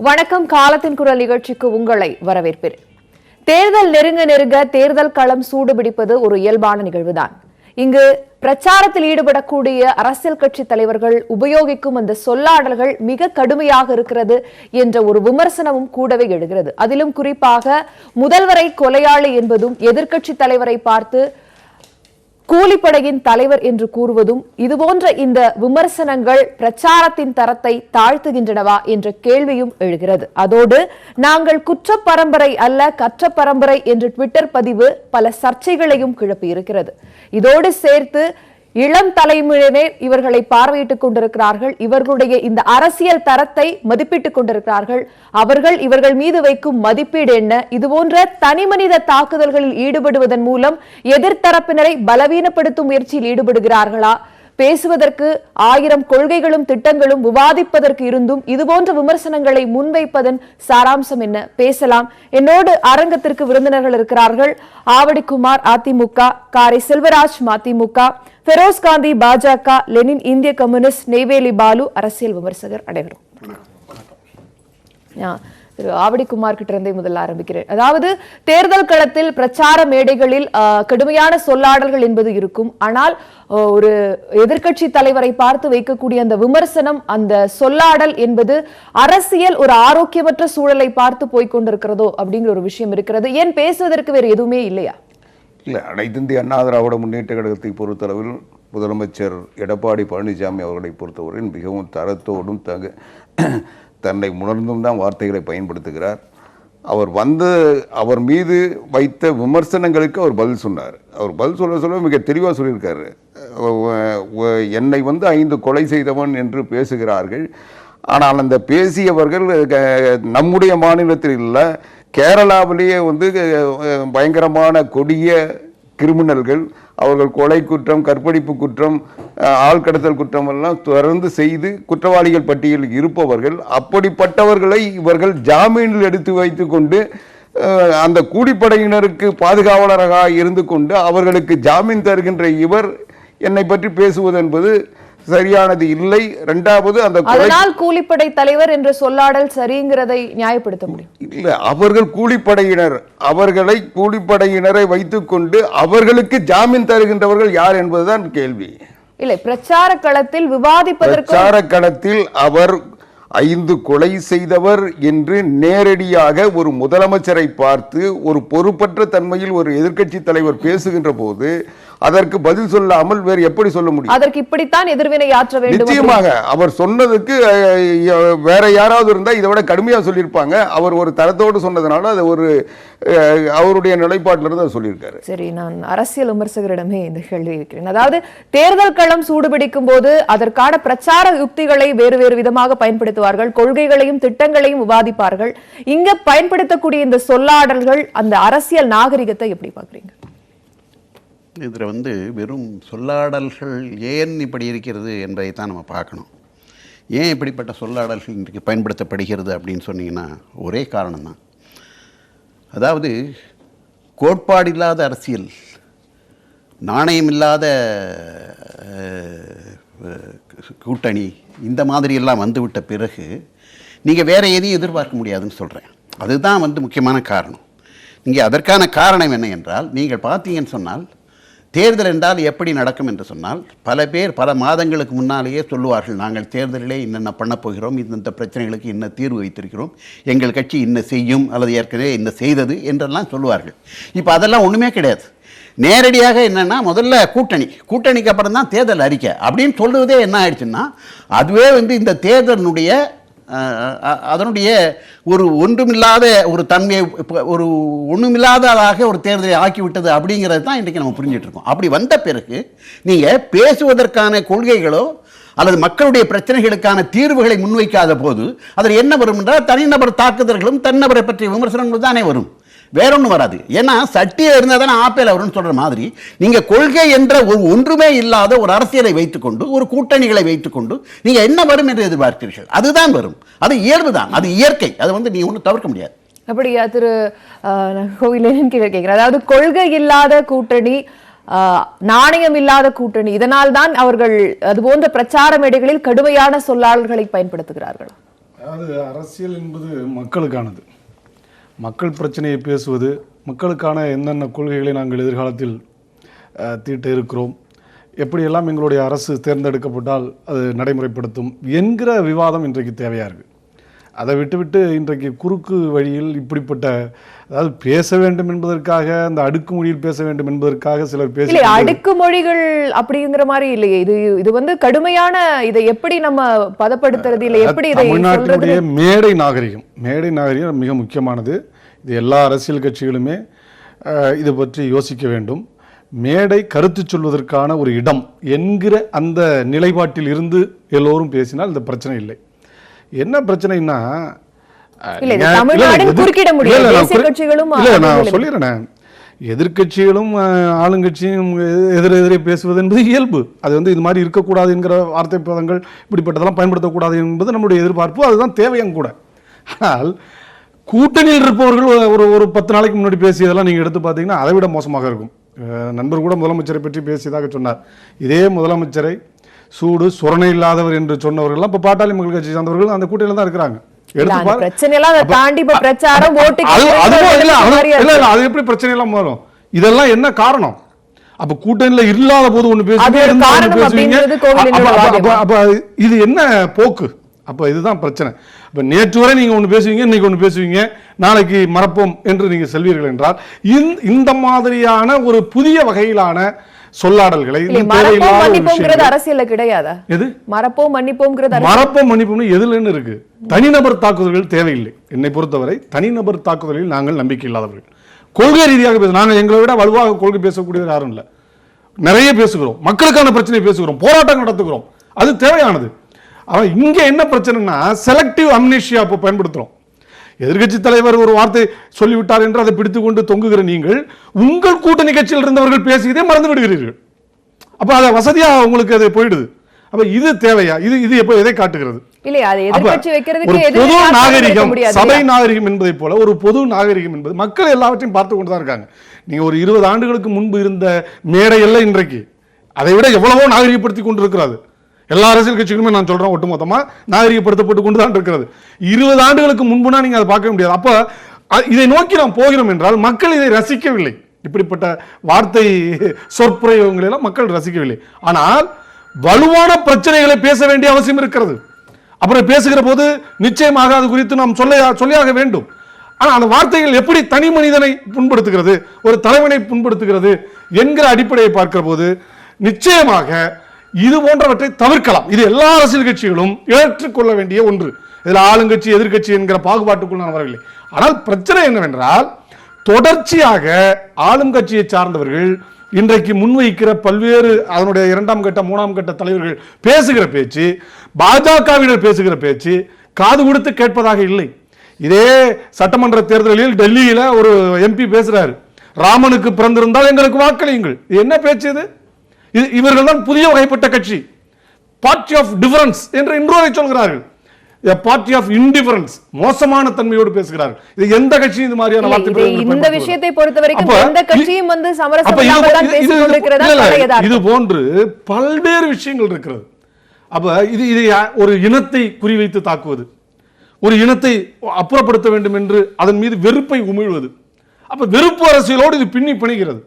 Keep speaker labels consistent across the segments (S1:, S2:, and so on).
S1: வணக்கம். காலத்தின் குரல் நிகழ்ச்சிக்கு உங்களை வரவேற்கிறேன். தேர்தல் நெருங்க தேர்தல் களம் சூடுபிடிப்பது ஒரு இயல்பான நிகழ்வுதான். இங்கு பிரச்சாரத்தில் ஈடுபடக்கூடிய அரசியல் கட்சி தலைவர்கள் உபயோகிக்கும் அந்த சொல்லாடல்கள் மிக கடுமையாக இருக்கிறது என்ற ஒரு விமர்சனமும் கூடவே எழுகிறது. அதிலும் குறிப்பாக முதல்வரை கொலையாளி என்பதும் எதிர்க்கட்சி தலைவரை பார்த்து கூலிப்படையின் தலைவர் என்று கூறுவதும் இதுபோன்ற இந்த விமர்சனங்கள் பிரச்சாரத்தின் தரத்தை தாழ்த்துகின்றனவா என்ற கேள்வியும் எழுகிறது. அதோடு நாங்கள் குற்ற பரம்பரை அல்ல கற்ற பரம்பரை என்று ட்விட்டர் பதிவு பல சர்ச்சைகளையும் கிளப்பியிருக்கிறது. இதோடு சேர்த்து இளம் தலைமுறையினர் இவர்களை பார்வையிட்டுக் கொண்டிருக்கிறார்கள். இவர்களுடைய இந்த அரசியல் தரத்தை மதிப்பிட்டுக் கொண்டிருக்கிறார்கள். இவர்கள் மீது வைக்கும் மதிப்பீடு என்ன? இதுபோன்ற தனிமனித தாக்குதல்களில் ஈடுபடுவதன் மூலம் எதிர்த்தரப்பினரை பலவீனப்படுத்தும் முயற்சியில் ஈடுபடுகிறார்களா? பேசுவதற்கு 1000 கொள்கைகளும் திட்டங்களும் விவாதிப்பதற்கு இருந்தும் இதுபோன்ற விமர்சனங்களை முன்வைப்பதன் சாராம்சம் என்ன? பேசலாம். என்னோடு அரங்கத்திற்கு விருந்தினர்கள் இருக்கிறார்கள். ஆவடிக்குமார் அதிமுக, காரை செல்வராஜ் மதிமுக, பெரோஸ் காந்தி பாஜக, லெனின் இந்திய கம்யூனிஸ்ட், நெய்வேலி பாலு அரசியல் விமர்சகர். அனைவரும் திரு ஆவடிக்குமார் கிட்ட இருந்தே முதல்ல ஆரம்பிக்கிறேன். அதாவது தேர்தல் களத்தில் பிரச்சார மேடைகளில் கடுமையான சொல்லாடல்கள் என்பது இருக்கும். ஆனால் ஒரு எதிர்க்கட்சி தலைவரை பார்த்து வைக்கக்கூடிய அந்த விமர்சனம், அந்த சொல்லாடல் என்பது அரசியல் ஒரு ஆரோக்கியமற்ற சூழலை பார்த்து போய்கொண்டிருக்கிறதோ அப்படிங்கிற ஒரு விஷயம் இருக்கிறது. ஏன் பேசுவதற்கு வேறு எதுவுமே இல்லையா?
S2: இல்லை, அனைத்து இந்திய அண்ணா திராவிட முன்னேற்ற கழகத்தை பொறுத்தளவில் முதலமைச்சர் எடப்பாடி பழனிசாமி அவர்களை பொறுத்தவரையில் மிகவும் தரத்தோடும் தன்னை உணர்ந்தும் தான் வார்த்தைகளை பயன்படுத்துகிறார். அவர் மீது வைத்த விமர்சனங்களுக்கு அவர் பதில் சொன்னார். அவர் பதில் சொல்ல மிக தெளிவாக சொல்லியிருக்காரு. என்னை 5 கொலை செய்தவன் என்று பேசுகிறார்கள். ஆனால் அந்த பேசியவர்கள் நம்முடைய மாநிலத்தில் இல்லை, கேரளாவிலேயே பயங்கரமான கொடிய கிரிமினல்கள். அவர்கள் கொலை குற்றம், கற்பழிப்பு குற்றம், ஆள்கடத்தல் குற்றம் எல்லாம் தொடர்ந்து செய்து குற்றவாளிகள் பட்டியலில் இருப்பவர்கள். அப்படிப்பட்டவர்களை இவர்கள் ஜாமீனில் எடுத்து வைத்து கொண்டு அந்த கூலிப்படையினருக்கு பாதுகாவலராக இருந்து கொண்டு அவர்களுக்கு ஜாமீன் தருகின்ற இவர் என்னை பற்றி பேசுவது என்பது சரியானது இல்லை. இரண்டாவது, அதனால்
S1: கூலிப்படை தலைவர் என்ற சொல்லாடல் சரிங்கிறதை நியாயப்படுத்த முடியும்
S2: இல்ல. அவர்கள் கூலிப்படையினர், அவர்களை கூலிப்படையினரை வைத்துக் கொண்டு அவர்களுக்கு ஜாமீன் தருகின்றவர்கள் யார் என்பதுதான் கேள்வி.
S1: இல்லை, பிரச்சார களத்தில் விவாதிப்பதற்கு,
S2: பிரச்சார களத்தில் அவர் 5 கொலை செய்தவர் என்று நேரடியாக ஒரு முதலமைச்சரை பார்த்து ஒரு பொறுப்பற்ற தன்மையில் ஒரு எதிர்க்கட்சி தலைவர் பேசுகின்ற போது அதற்கு பதில் சொல்லாமல் வேறு எப்படி சொல்ல முடியும்?
S1: அதற்கு இப்படித்தான் எதிர்வினை ஆற்ற வேண்டும்.
S2: நிச்சயமாக அவர் சொன்னதுக்கு வேற யாராவது இருந்தா இதை விட கடுமையா சொல்லியிருப்பாங்க. அவர் ஒரு தரத்தோடு சொன்னதுனால அது ஒரு அவருடைய நிலைப்பாட்டிலிருந்து அவர் சொல்லியிருக்காரு.
S1: சரி, நான் அரசியல் விமர்சகரிடமே இந்த கேள்வி இருக்கிறேன். அதாவது தேர்தல் களம் சூடுபிடிக்கும் போது அதற்கான பிரச்சார யுக்திகளை வேறு வேறு விதமாக பயன்படுத்துவார்கள், கொள்கைகளையும் திட்டங்களையும் விவாதிப்பார்கள். இங்க பயன்படுத்தக்கூடிய இந்த சொல்லாடல்கள் அந்த அரசியல் நாகரிகத்தை எப்படி பார்க்குறீங்க?
S3: இதில் வெறும் சொல்லாடல்கள் ஏன் இப்படி இருக்கிறது என்பதை தான் நம்ம பார்க்கணும். ஏன் இப்படிப்பட்ட சொல்லாடல்கள் இன்றைக்கு பயன்படுத்தப்படுகிறது அப்படின்னு சொன்னீங்கன்னா ஒரே காரணம் தான். அதாவது கோட்பாடு இல்லாத அரசியல், நாணயமில்லாத கூட்டணி, இந்த மாதிரியெல்லாம் வந்துவிட்ட பிறகு நீங்கள் வேறு எதையும் எதிர்பார்க்க முடியாதுன்னு சொல்கிறேன். அதுதான் முக்கியமான காரணம். நீங்கள் அதற்கான காரணம் என்ன என்றால், நீங்கள் பார்த்தீங்கன்னு சொன்னால் தேர்தல் என்றால் எப்படி நடக்கும் என்று சொன்னால், பல பேர் பல மாதங்களுக்கு முன்னாலேயே சொல்லுவார்கள், நாங்கள் தேர்தலிலே இன்னென்ன பண்ண போகிறோம், இந்த பிரச்சனைகளுக்கு இன்ன தீர்வு வைத்திருக்கிறோம், எங்கள் கட்சி இன்ன செய்யும் அல்லது ஏற்கனவே இன்ன செய்தது என்றெல்லாம் சொல்லுவார்கள். இப்போ அதெல்லாம் ஒன்றுமே கிடையாது. நேரடியாக என்னென்னா, முதல்ல கூட்டணிக்கு அப்புறம் தான் தேர்தல் அறிக்கை அப்படின்னு சொல்லுவதே என்ன ஆயிடுச்சுன்னா, அதுவே இந்த தேர்தலினுடைய அதனுடைய ஒரு ஒன்றுமில்லாத ஒரு தன்மையை, ஒரு ஒன்றுமில்லாததாக ஒரு தேர்தலை ஆக்கிவிட்டது அப்படிங்கிறது தான் இன்றைக்கி நம்ம புரிஞ்சுட்டு இருக்கோம். அப்படி வந்த பிறகு நீங்கள் பேசுவதற்கான கொள்கைகளோ அல்லது மக்களுடைய பிரச்சனைகளுக்கான தீர்வுகளை முன்வைக்காத போது அதில் என்ன வரும் என்றால் தனிநபர் தாக்குதல்களும் தனிநபரை பற்றிய விமர்சனங்களும் தானே வரும், வேறொன்றும் வராது. ஏன்னா சட்டியில் இருந்தால் தானே ஆப்பேல் வரும்னு சொல்கிற மாதிரி நீங்கள் கொள்கை என்ற ஒன்றுமே இல்லாத ஒரு அரசியலை வைத்துக்கொண்டு, ஒரு கூட்டணிகளை வைத்துக்கொண்டு நீங்கள் என்ன வரும் என்று எதிர்பார்க்கிறீர்கள்? அதுதான் வரும். அது இயல்பு தான், அது இயற்கை. அதை நீ ஒன்றும் தவிர்க்க முடியாது.
S1: அப்படியா திரு கோவிலன் கேட்கிறேன். அதாவது கொள்கை இல்லாத கூட்டணி, நாணயம் இல்லாத கூட்டணி, இதனால் தான் அவர்கள் அதுபோன்ற பிரச்சார மேடைகளில் கடுமையான சொல்லாடல்களை பயன்படுத்துகிறார்கள்.
S4: அதாவது அரசியல் என்பது மக்களுக்கானது. மக்கள் பிரச்சனையை பேசுவது, மக்களுக்கான என்னென்ன கொள்கைகளை நாங்கள் எதிர்காலத்தில் தீட்ட இருக்கிறோம், எப்படியெல்லாம் எங்களுடைய அரசு தேர்ந்தெடுக்கப்பட்டால் அது நடைமுறைப்படுத்தும் என்கிற விவாதம் இன்றைக்கு தேவையாக இருக்குது. அதை விட்டுவிட்டு இன்றைக்கு குறுக்கு வழியில் இப்படிப்பட்ட, அதாவது பேச வேண்டும் என்பதற்காக, அந்த அடுக்குமொழியில் பேச வேண்டும் என்பதற்காக சிலர் பேச,
S1: அடுக்குமொழிகள் அப்படிங்கிற மாதிரி இல்லையே. இது வந்து கடுமையான, இதை எப்படி நம்ம பதப்படுத்துறது, இல்லை எப்படி இதை
S4: தமிழ்நாட்டினுடைய மேடை நாகரிகம் மிக முக்கியமானது. இது எல்லா அரசியல் கட்சிகளுமே இதை பற்றி யோசிக்க வேண்டும். மேடை கருத்து சொல்வதற்கான ஒரு இடம் என்கிற அந்த நிலைப்பாட்டில் இருந்து எல்லோரும் பேசினால் இந்த பிரச்சனை இல்லை. என்ன பிரச்சனைன்னா, நான் சொல்லிடுறேன், எதிர்கட்சிகளும் ஆளுங்கட்சியும் எதிரெதிரே பேசுவது என்பது இயல்பு. அது வந்து இது மாதிரி இருக்கக்கூடாது என்கிற வார்த்தை பதங்கள் இப்படிப்பட்டதெல்லாம் பயன்படுத்தக்கூடாது என்பது நம்முடைய எதிர்பார்ப்பு. அதுதான் தேவையும் கூட. ஆனால் கூட்டணியில் இருப்பவர்கள் ஒரு 10 நாளைக்கு முன்னாடி பேசியதெல்லாம் நீங்கள் எடுத்து பார்த்தீங்கன்னா அதை விட மோசமாக இருக்கும். நண்பர் கூட முதலமைச்சரை பற்றி பேசியதாக சொன்னார். இதே முதலமைச்சரை சூடு சுரணை இல்லாதவர் என்று சொன்னவர்கள் இப்போ பாட்டாளி மக்கள் கட்சி சார்ந்தவர்கள் அந்த கூட்டணியில் தான் இருக்கிறாங்க. அது எப்படி பிரச்சனை எல்லாம் வரும்? இதெல்லாம் என்ன காரணம்? அப்ப கூட்டணியில இல்லாத போது ஒண்ணு பேசுவீங்க, இது என்ன போக்கு? அப்ப இதுதான் பிரச்சனை. இப்ப நேற்று வரை நீங்க ஒண்ணு பேசுவீங்க, இன்னைக்கு ஒண்ணு பேசுவீங்க, நாளைக்கு மறப்போம் என்று நீங்க செல்வீர்கள் என்றால் இந்த மாதிரியான ஒரு புதிய வகையிலான சொல்லாடல்களை
S1: அரசியல்ல கிடையாதா? எது மறப்போம் மன்னிப்போம்
S4: எதுலன்னு இருக்கு? தனிநபர் தாக்குதல்கள் தேவையில்லை. என்னை பொறுத்தவரை தனிநபர் தாக்குதலில் நாங்கள் நம்பிக்கை இல்லாதவர்கள். கொள்கை ரீதியாக பேச, நாங்கள் எங்களை விட வலுவாக கொள்கை பேசக்கூடியவர் யாரும் இல்லை. நிறைய பேசுகிறோம், மக்களுக்கான பிரச்சனை பேசுகிறோம், போராட்டம் நடத்துகிறோம், அது தேவையானது. அவன் இங்க என்ன பிரச்சனைனா செலக்டிவ் அம்னீஷியா இப்போ பயன்படுத்துறோம். எதிர்கட்சி தலைவர் ஒரு வார்த்தை சொல்லிவிட்டார் என்று அதை பிடித்துக் கொண்டு தொங்குகிற நீங்கள் உங்கள் கூட்டணி கட்சியில் இருந்தவர்கள் பேசியதே மறந்து விடுகிறீர்கள். அப்ப அதை வசதியா உங்களுக்கு அது போயிடுது. அப்ப இது தேவையா? இது எப்ப எதை காட்டுகிறது? பொது நாகரிகம், சபை நாகரிகம் என்பதை போல ஒரு பொது நாகரிகம் என்பது மக்கள் எல்லாவற்றையும் பார்த்து கொண்டுதான் இருக்காங்க. நீங்க ஒரு 20 ஆண்டுகளுக்கு முன்பு இருந்த மேடையெல்லாம் இன்றைக்கு அதை விட எவ்வளவோ நாகரிகப்படுத்தி கொண்டிருக்கிறது. எல்லா அரசியல் கட்சிகளுமே நான் சொல்றேன், ஒட்டுமொத்தமா நாகரிகப்படுத்தப்பட்டு கொண்டுதான் இருக்கிறது. 20 ஆண்டுகளுக்கு முன்புனா நீங்க அதை பார்க்க முடியாது. அப்ப இதை நோக்கி நாம் போகிறோம் என்றால் மக்கள் இதை ரசிக்கவில்லை. இப்படிப்பட்ட வார்த்தை சொற்பிரயோகங்களை எல்லாம் மக்கள் ரசிக்கவில்லை. ஆனால் வலுவான பிரச்சனைகளை பேச வேண்டிய அவசியம் இருக்கிறது. அப்புறம் பேசுகிற போது நிச்சயமாக அது குறித்து நாம் சொல்லியாக வேண்டும். ஆனால் அந்த வார்த்தைகள் எப்படி தனி மனிதனை புண்படுத்துகிறது, ஒரு தலைவனை புண்படுத்துகிறது என்கிற அடிப்படையை பார்க்கிற போது நிச்சயமாக இது போன்றவற்றை தவிர்க்கலாம். இது எல்லா அரசியல் கட்சிகளும் ஏற்றுக்கொள்ள வேண்டிய ஒன்று. இதில் ஆளுங்கட்சி எதிர்கட்சி என்கிற பாகுபாட்டுக்குள் நான் வரவில்லை. ஆனால் பிரச்சனை என்னவென்றால், தொடர்ச்சியாக ஆளும் கட்சியை சார்ந்தவர்கள் இன்றைக்கு முன்வைக்கிற பல்வேறு அதனுடைய 2ஆம் கட்ட 3ஆம் கட்ட தலைவர்கள் பேசுகிற பேச்சு, பாஜகவினர் பேசுகிற பேச்சு காது கொடுத்து கேட்பதாக இல்லை. இதே சட்டமன்ற தேர்தலில் டெல்லியில ஒரு எம்பி பேசுறாரு, ராமனுக்கு பிறந்திருந்தால் எங்களுக்கு வாக்களியுங்கள். என்ன பேச்சு இது? இவர்கள் தான் புதிய வகைப்பட்ட கட்சி, பார்ட்டி ஆஃப் டிஃபரன்ஸ் என்று இன்றுவரை சொல்கிறார்கள். பார்ட்டி ஆஃப் இன்டிஃபரன்ஸ், மோசமான தன்மையோடு பேசுகிறார்கள். இது எந்த கட்சியும் இந்த மாதிரியான வார்த்தை
S1: இந்த விஷயத்தை பொறுத்தவரைக்கும் எந்த கட்சியும் வந்து சமரசமாக தான் பேசிக் கொண்டிருக்கிறதா?
S4: இது போன்று பல்வேறு விஷயங்கள் இருக்கிறது. அப்ப இது ஒரு இனத்தை குறிவைத்து தாக்குவது, ஒரு இனத்தை அப்புறப்படுத்த வேண்டும் என்று அதன் மீது வெறுப்பை உமிழ்வது. அப்ப வெறுப்பு அரசியலோடு இது பின்னி பிணைகிறது.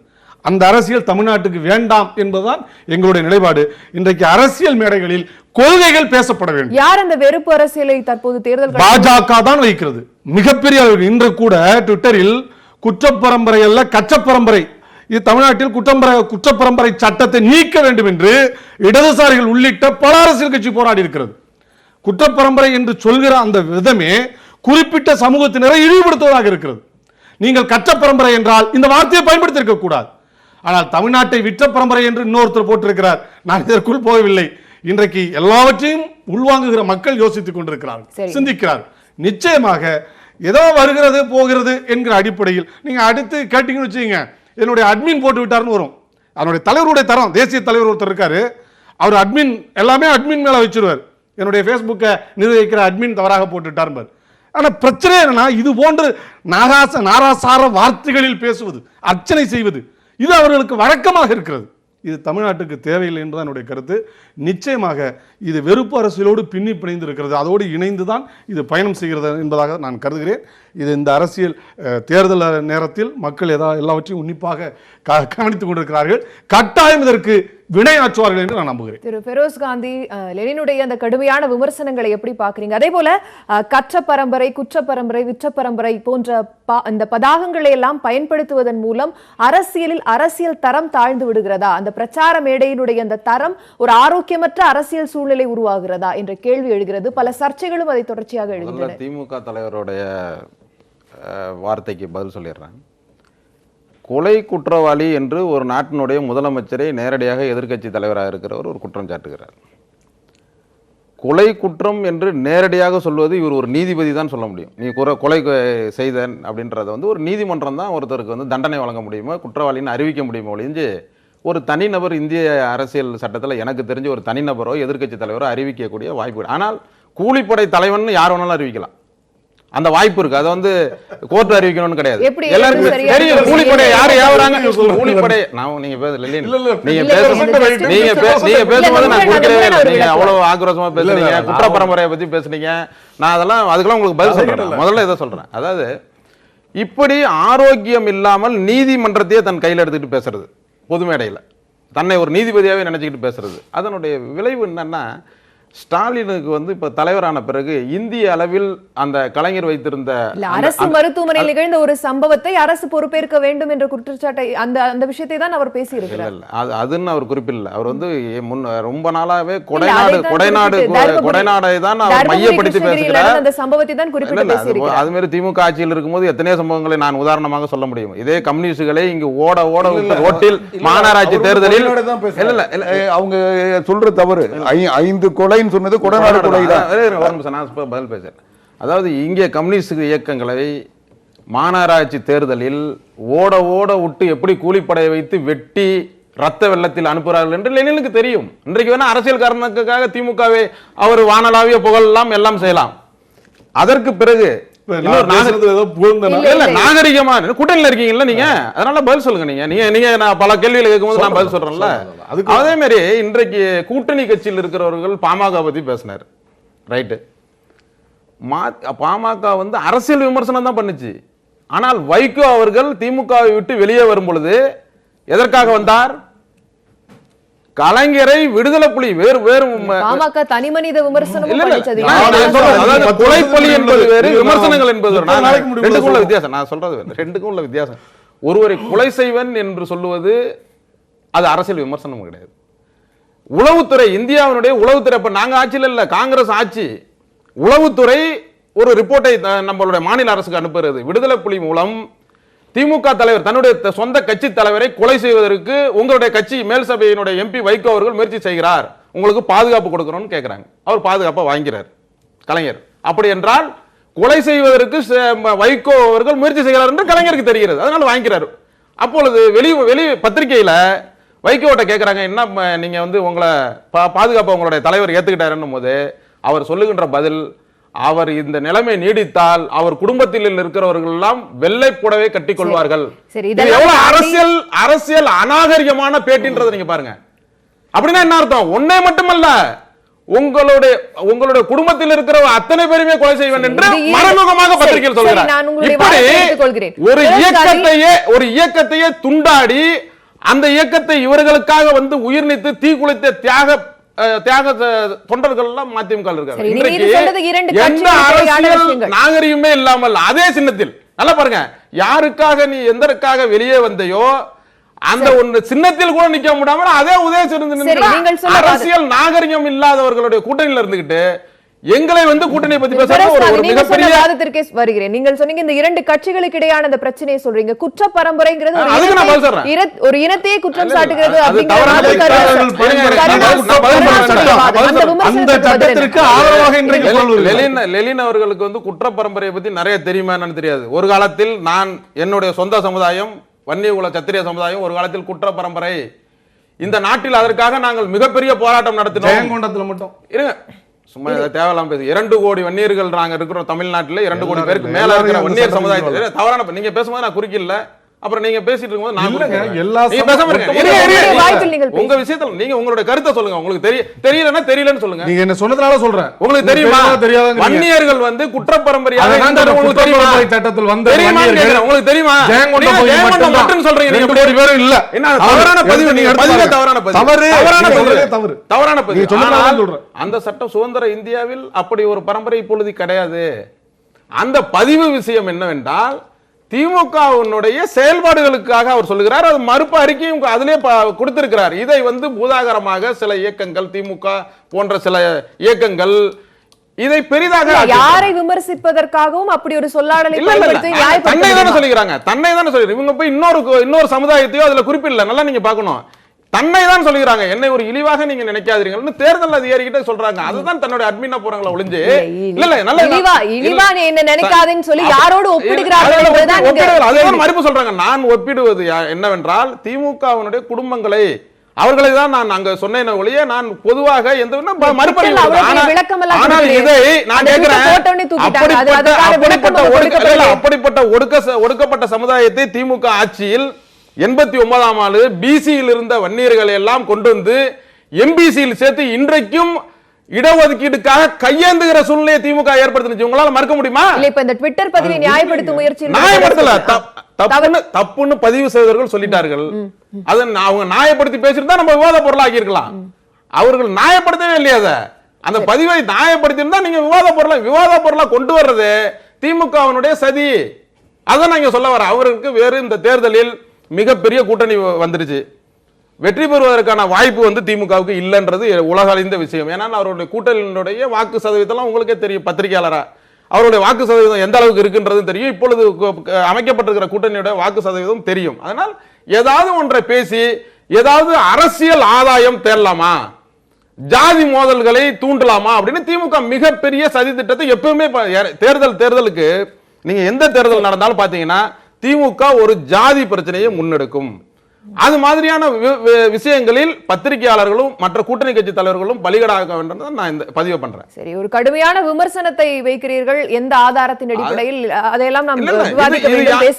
S4: அந்த அரசியல் தமிழ்நாட்டுக்கு வேண்டாம் என்பதுதான் எங்களுடைய நிலைப்பாடு. இன்றைக்கு அரசியல் மேடைகளில் கொள்கைகள் பேசப்பட வேண்டும்.
S1: யார் அந்த வெறுப்பு அரசியலை தற்போது தேர்தல்
S4: பாஜக தான் வைக்கிறது மிகப்பெரிய அளவில். இன்று கூட ட்விட்டரில் குற்றப்பரம்பரை அல்ல கச்சப்பரம்பரை, இது தமிழ்நாட்டில் குற்றப்பரம்பரை சட்டத்தை நீக்க வேண்டும் என்று இடதுசாரிகள் உள்ளிட்ட பல அரசியல் கட்சி போராடி இருக்கிறது. குற்றப்பரம்பரை என்று சொல்கிற அந்த விதமே குறிப்பிட்ட சமூகத்தினரை இழிவுபடுத்துவதாக இருக்கிறது. நீங்கள் கற்ற பரம்பரை என்றால் இந்த வார்த்தையை பயன்படுத்தி இருக்க கூடாது. ஆனால் தமிழ்நாட்டை விற்ற பரம்பரை என்று இன்னொருத்தர் போட்டிருக்கிறார். நான் இதற்குள் போகவில்லை. இன்றைக்கு எல்லாவற்றையும் உள்வாங்குகிற மக்கள் யோசித்துக் கொண்டிருக்கிறார்கள், சிந்திக்கிறார்கள். நிச்சயமாக ஏதோ வருகிறது போகிறது என்கிற அடிப்படையில் நீங்க அடுத்து கேட்டீங்கன்னு வச்சுக்கீங்க, என்னுடைய அட்மின் போட்டு விட்டார்னு வரும். அதனுடைய தலைவருடைய தரம், தேசிய தலைவர் ஒருத்தர் இருக்காரு, அவர் அட்மின் எல்லாமே அட்மின் மேல வச்சிருவார். என்னுடைய ஃபேஸ்புக்கை நிர்வகிக்கிற அட்மின் தவறாக போட்டுட்டார். ஆனால் பிரச்சனை என்னன்னா, இது போன்று நாராசார வார்த்தைகளில் பேசுவது, அர்ச்சனை செய்வது, இது அவர்களுக்கு வழக்கமாக இருக்கிறது. இது தமிழ்நாட்டுக்கு தேவையில்லை என்பதுதான் என்னுடைய கருத்து. நிச்சயமாக இது வெறுப்பு அரசியலோடு பின்னி பிணைந்து இருக்கிறது, அதோடு இணைந்து தான் இது பயணம் செய்கிறது என்பதாக நான் கருதுகிறேன். இது இந்த அரசியல் தேர்தல் நேரத்தில் மக்கள் எல்லாவற்றையும் உன்னிப்பாக கவனித்துக் கொண்டிருக்கிறார்கள். கட்டாயம் இதற்கு வினையாற்றுவார்கள் என்று நான் நம்புகிறேன்.
S1: திரு ஃபெரோஸ் காந்தி, லெனினுடைய அந்த கடுமையான விமர்சனங்களை எப்படி பார்க்குறீங்க? அதே போல கற்ற பரம்பரை, குற்ற பரம்பரை, விற்ற பரம்பரை போன்ற இந்த பதாகங்களை எல்லாம் பயன்படுத்துவதன் மூலம் அரசியல் தரம் தாழ்ந்து விடுகிறதா? அந்த பிரச்சார மேடையினுடைய அந்த தரம் ஒரு ஆரோக்கியமற்ற அரசியல் சூழ்நிலை உருவாகிறதா என்ற கேள்வி எழுகிறது. பல சர்ச்சைகளும் அதை தொடர்ச்சியாக எழுகின்றன.
S5: திமுக தலைவருடைய வார்த்தைக்கு பதில் சொல்லிடுறேன். கொலை குற்றவாளி என்று ஒரு நாட்டினுடைய முதலமைச்சரை நேரடியாக எதிர்க்கட்சி தலைவராக இருக்கிறவர் ஒரு குற்றம் சாட்டுகிறார். கொலை குற்றம் என்று நேரடியாக சொல்வது இவர் ஒரு நீதிபதி தான் சொல்ல முடியும். நீ கொலை செய்தன் அப்படின்றத வந்து ஒரு நீதிமன்றம் தான் ஒருத்தருக்கு வந்து தண்டனை வழங்க முடியுமோ, குற்றவாளின்னு அறிவிக்க முடியுமோ ஒழிஞ்சு ஒரு தனிநபர் இந்திய அரசியல் சட்டத்தில் எனக்கு தெரிஞ்ச ஒரு தனிநபரோ எதிர்க்கட்சி தலைவரோ அறிவிக்கக்கூடிய வாய்ப்பு. ஆனால் கூலிப்படை தலைவன் யார் வேணாலும் அறிவிக்கலாம், அந்த வாய்ப்பு இருக்கு. அதை வந்து கோர்ட் அறிவிக்கணும்னு கிடையாது. எல்லாருக்கும் தெரியும் கூலிப்படை யாரு ஏவறாங்க. கூலிப்படை நீங்க பேசும்போது நான் குடிக்கவே இல்லை. நீங்க அவ்வளவு ஆக்ரோஷமா பேசுறீங்க, குற்ற பரம்பரையை பத்தி பேசுனீங்க. நான் அதுக்கெல்லாம் உங்களுக்கு பதில் சொல்றேன். முதல்ல இதை சொல்றேன். அதாவது இப்படி ஆரோக்கியம் இல்லாமல் நீதிமன்றத்தையே தன் கையில் எடுத்துக்கிட்டு பேசுறது, பொது மேடையில் தன்னை ஒரு நீதிபதியாகவே நினைச்சுக்கிட்டு பேசுறது, அதனுடைய விளைவு என்னன்னா, ஸ்டாலினுக்கு வந்து இப்ப தலைவரான பிறகு இந்திய அளவில் அந்த கலைஞர் வைத்திருந்த
S1: அரசு மருத்துவமனையில் நிகழ்ந்த ஒரு சம்பவத்தை அரசு பொறுப்பேற்க வேண்டும் என்ற குற்றச்சாட்டை அந்த விஷயத்தை தான் அவர் பேசியிருக்கிறார்.
S5: அதுன்னு அவர் குறிப்பிடல. அவர் வந்து ரொம்ப நாளாவே கொடைநாடை தான் அவர் மையப்படுத்தி பேசுகிறார்.
S1: அந்த சம்பவத்தை தான் குறிப்பிட்டு பேசியிருக்கிறார்.
S5: அது மாதிரி திமுக ஆட்சியில் இருக்கும்போது எத்தனையோ சம்பவங்களை நான் உதாரணமாக சொல்ல முடியும். இதே கம்யூனிஸ்டுகளை இங்கு ஓட ரோட்டில் மாநகராட்சி தேர்தலில்
S2: அவங்க சொல்ற தவறு 5 கொலை சொன்னது கொடநாடு கொலை தான்.
S5: பதில் பேசுறேன். அதாவது இங்கே கம்யூனிஸ்ட் இயக்கங்களை மாநகராட்சி தேர்தலில் ஓட விட்டு எப்படி கூலிப்படையை வைத்து வெட்டி ரத்த வெள்ளத்தில் அனுப்புகிறார்கள் என்று லெனினுக்கு தெரியும். இன்றைக்கு வேணா அரசியல் காரணத்துக்காக திமுகவை அவர் வானளாவிய புகழெல்லாம் எல்லாம் செய்யலாம். அதற்கு பிறகு நாகரிகமா கூட்டணியில் இருக்கீங்கல்ல நீங்க, அதனால பதில் சொல்லுங்க. நீங்க நான் பல கேள்விகளை கேட்கும்போது நான் பதில் சொல்றேன்ல. அதே மாதிரி இன்றைக்கு கூட்டணி கட்சியில் இருக்கிறவர்கள் பாமக பத்தி பேசினார். ரைட்டு, பாமக வந்து அரசியல் விமர்சனம் தான் பண்ணுச்சு. ஆனால் வைகோ அவர்கள் திமுகவை விட்டு வெளியே வரும் பொழுது எதற்காக வந்தார்? கலைஞரை விடுதலை புலி வேறு
S1: பாமக தனி மனித விமர்சனம்
S5: கொலைப்பலி என்பது வேறு, விமர்சனங்கள் என்பது ரெண்டுக்கும் உள்ள வித்தியாசம். நான் சொல்றது ரெண்டுக்கும் உள்ள வித்தியாசம். ஒருவரை கொலை செய்வன் என்று சொல்லுவது அது அரசியல் விமர்சனம் கிடையாது. உளவுத்துறை, இந்தியாவினுடைய உளவுத்துறை, இப்ப நாங்க ஆட்சியில் இல்ல, காங்கிரஸ் ஆட்சி, உளவுத்துறை ஒரு ரிப்போர்ட்டை நம்மளுடைய மாநில அரசுக்கு அனுப்புகிறது. விடுதலை புலி மூலம் திமுக தலைவர் தன்னுடைய சொந்த கட்சி தலைவரை கொலை செய்வதற்கு உங்களுடைய கட்சி மேல் சபையினுடைய எம்பி வைகோ அவர்கள் முயற்சி செய்கிறார், உங்களுக்கு பாதுகாப்பு கொடுக்கணும்னு கேட்கிறாங்க. அவர் பாதுகாப்பை வாங்கிறார் கலைஞர். அப்படி என்றால் கொலை செய்வதற்கு வைகோ அவர்கள் முயற்சி செய்கிறார் என்று கலைஞருக்கு தெரிகிறது, அதனால வாங்கிறார். அப்பொழுது வெளி பத்திரிகையில வைகோட்ட கேட்கிறாங்க, என்ன நீங்க வந்து உங்களை பாதுகாப்பை உங்களுடைய தலைவர் ஏத்துக்கிட்டாருன்னும் போது அவர் சொல்லுகின்ற பதில், அவர் இந்த நிலைமை நீடித்தால் அவர் குடும்பத்தில் இருக்கிறவர்கள் எல்லாம் வெள்ளை புடவை கட்டிக் கொள்வார்கள். அரசியல் அநாகரிகமான பேட்டின்றதை நீங்க பாருங்க. அப்படின்னா என்ன அர்த்தம்? ஒன்னே மட்டுமல்ல, உங்களுடைய குடும்பத்தில் இருக்கிற அத்தனை பேருமே கொலை செய்வேன் என்று மறைமுகமாக பத்திரிகையில் சொல்கிறார். இப்படி ஒரு இயக்கத்தையே துண்டாடி அந்த இயக்கத்தை இவர்களுக்காக வந்து உயிர் நீத்து தீ குளித்த தியாக தொண்டர்கள் எல்லாம் மதிமுக இருக்காங்க. எந்த அரசியல் நாகரிகமே இல்லாமல் அதே சின்னத்தில் நல்லா பாருங்க, யாருக்காக நீ எதற்காக வெளியே வந்தையோ அந்த ஒன்று சின்னத்தில் கூட நிக்க முடியாம அதே உதயசிறந்த அரசியல் நாகரிகம் இல்லாதவர்களுடைய கூட்டணியில் இருந்துகிட்டு எங்களை வந்து கூட்டணி பத்தி
S1: பேசுறதுக்கு வருகிறேன். நீங்கள் சொன்னீங்க இந்த 2 கட்சிகளுக்கு இடையான அந்த பிரச்சனையை சொல்றீங்க. குற்ற பரம்பரைங்கிறது ஒரு இனத்தையே குற்றம் சாட்டுகிறது.
S5: லெனின் அவர்களுக்கு வந்து குற்ற பரம்பரையை பத்தி நிறைய தெரியுமா என்னன்னு தெரியாது. ஒரு காலத்தில் நான் என்னுடைய சொந்த சமுதாயம் வன்னியகுல சத்திரிய சமுதாயம் ஒரு காலத்தில் குற்ற பரம்பரை, இந்த நாட்டில் அதற்காக நாங்கள் மிகப்பெரிய போராட்டம் நடத்தினோம். மட்டும் இருங்க, சும்மா தேவையில்லாம பேசு. 2 கோடி வன்னியர்கள் நாங்க இருக்கிறோம் தமிழ்நாட்டில். 2 கோடி பேருக்கு மேல இருக்கிற வன்னியர் சமுதாயத்தில் தவறான நீங்க பேசும்போது நான் குறுக்கில்ல, அப்புறம் நீங்க பேசிட்டு இருக்கும்போது நான்
S4: இல்லங்க,
S5: குறுக்கிடுறேன்.
S4: எல்லா
S5: நீங்க பேசாம இருங்க.
S4: ஒட்டுமொத்த
S5: இருங்க, இருங்க, இருங்க.
S1: வாய்ப்பில் நீங்கள்
S5: உங்க விஷயத்துல நீங்க உங்களோட கருத்தை சொல்லுங்க. உங்களுக்கு தெரியலன்னா தெரியலன்னு சொல்லுங்க.
S4: நீங்க என்ன சொன்னதுனால சொல்றேன்.
S5: உங்களுக்கு தெரியுமா
S4: தெரியாத
S5: வன்னியர்கள் வந்து குற்றப்பரம்பரையாக
S4: அதனால
S5: இருந்தாலும் உங்களுக்கு தெரியுமா?
S4: குற்றப்பரம்பரை சட்டத்தில் வந்த
S5: தெரியுமான்னு
S4: வன்னியர்கள்
S5: கேக்குறேன். உங்களுக்கு தெரியுமா?
S4: ஜெயங்கொண்ட
S5: நீங்க
S4: பகுதி
S5: ஜெயங்கொண்டம்
S4: மட்டும்தான்.
S5: மட்டும் சொல்றீங்க. நீங்க
S4: 2 கோடி பேரும் இல்ல.
S5: என்ன தவறான பதிவு? நீங்க பதிவே தவறான பதிவு.
S4: தவறு.
S5: தவறான
S4: நீங்க
S5: பதிவு.
S4: சொல்றதே தவறு.
S5: தவறான பதிவு.
S4: நீங்க சொன்னதால
S5: ஆனால்
S4: சொல்றேன்.
S5: அந்த சட்டம் சுதந்திர இந்தியாவில் அப்படி ஒரு பரம்பரை இப்பொழுது கிடையாது. அந்த பதிவு விஷயம் என்னவென்றால் திமுகவினுடைய செயல்பாடுகளுக்காக அவர் சொல்லுகிறார். அது மறுப்பு அறிக்கையும் அதிலே கொடுத்திருக்கிறார். இதை வந்து பூதாகரமாக சில இயக்கங்கள், திமுக போன்ற சில இயக்கங்கள் இதை பெரிதாக
S1: யாரை விமர்சிப்பதற்காகவும் அப்படி ஒரு சொல்லாடலை பயன்படுத்தி
S5: தன்னை தானே
S1: நியாயப்படுத்த
S5: சொல்லிக்கிறாங்க. தன்னை தானே சொல்லி இவங்க போய் இன்னொரு சமுதாயத்தையோ அதுல குறிப்பிடல. நல்லா நீங்க பார்க்கணும். தன்னை தான் சொல்லுகிறாங்க. என்னை ஒரு இழிவாக நீங்க நினைக்காதீங்கன்னு தேர்தல் அதிகாரி கிட்ட சொல்றாங்க. அதுதான் தன்னுடைய அட்மினா போறாங்களா ஒளிஞ்சு. இல்ல நல்ல
S1: இழிவா நீ என்ன நினைக்காதேன்னு சொல்லி யாரோடு ஒப்பிடுகிறார்கள் என்பதுதான்
S5: அதுதான் மறுப்பு சொல்றாங்க. நான் ஒப்பிடுவது என்னவென்றால் திமுகவினுடைய குடும்பங்களை அவர்களை தான் நான் அங்க சொன்னேன் ஒழிய நான் பொதுவாக எந்த ஆனால் இதை நான் கேட்கிறேன். அப்படிப்பட்ட ஒடுக்கப்பட்ட சமுதாயத்தை திமுக ஆட்சியில் 89ஆம் ஆண்டு பிசியில் இருந்த வன்னியர்களை எல்லாம் கொண்டு வந்து எம்பிசியில் சேர்த்து இன்றைக்கும் இடஒதுக்கீடுக்காக கையேந்துகிற சூழ்நிலையை திமுக ஏற்படுத்தினுச்சு. உங்களால மறுக்க முடியுமா?
S1: இல்ல இப்ப இந்த ட்விட்டர் பதிவை நியாயப்படுத்தும் முயற்சி
S5: நியாயப்படுத்தல. தப்புன்னு பதிவு செய்தவர்கள் சொல்லிட்டார்கள். அதை அவங்க நியாயப்படுத்தி பேசியிருந்தா நம்ம விவாத பொருளாக்கி இருக்கலாம். அவர்கள் நியாயப்படுத்தவே இல்லையா? அதை அந்த பதிவை நியாயப்படுத்தி இருந்தா நீங்க விவாத பொருளா கொண்டு வர்றது திமுகவினுடைய சதி. அதை நான் சொல்ல வர அவருக்கு வேறு இந்த தேர்தலில் மிகப்பெரிய கூட்டணி வந்துருச்சு. வெற்றி பெறுவதற்கான வாய்ப்பு வந்து திமுகவுக்கு இல்லைன்றது உலக அறிந்த விஷயம். ஏன்னா அவருடைய கூட்டணியினுடைய வாக்கு சதவீதம் உங்களுக்கே தெரியும். பத்திரிகையாளரா அவருடைய வாக்கு சதவீதம் எந்த அளவுக்கு இருக்குன்றது தெரியும். இப்பொழுது அமைக்கப்பட்டிருக்கிற கூட்டணியோட வாக்கு சதவீதம் தெரியும். அதனால் ஏதாவது ஒன்றை பேசி ஏதாவது அரசியல் ஆதாயம் தேடலாமா, ஜாதி மோதல்களை தூண்டலாமா அப்படின்னு திமுக மிகப்பெரிய சதி திட்டத்தை எப்பவுமே தேர்தலுக்கு நீங்க எந்த தேர்தல் நடந்தாலும் பாத்தீங்கன்னா திமுக ஒரு ஜாதி பிரச்சனையை முன்னெடுக்கும். அது மாதிரியான விஷயங்களில் பத்திரிகையாளர்களும் மற்ற கூட்டணி கட்சி தலைவர்களும் பலிகடாக வேண்டும். நான் இந்த பதிவு பண்றேன்.
S1: சரி, ஒரு கடுமையான விமர்சனத்தை வைக்கிறீர்கள். எந்த ஆதாரத்தின் அடிப்படையில் அதையெல்லாம் நாம் விவாதிக்க வேண்டும், பேச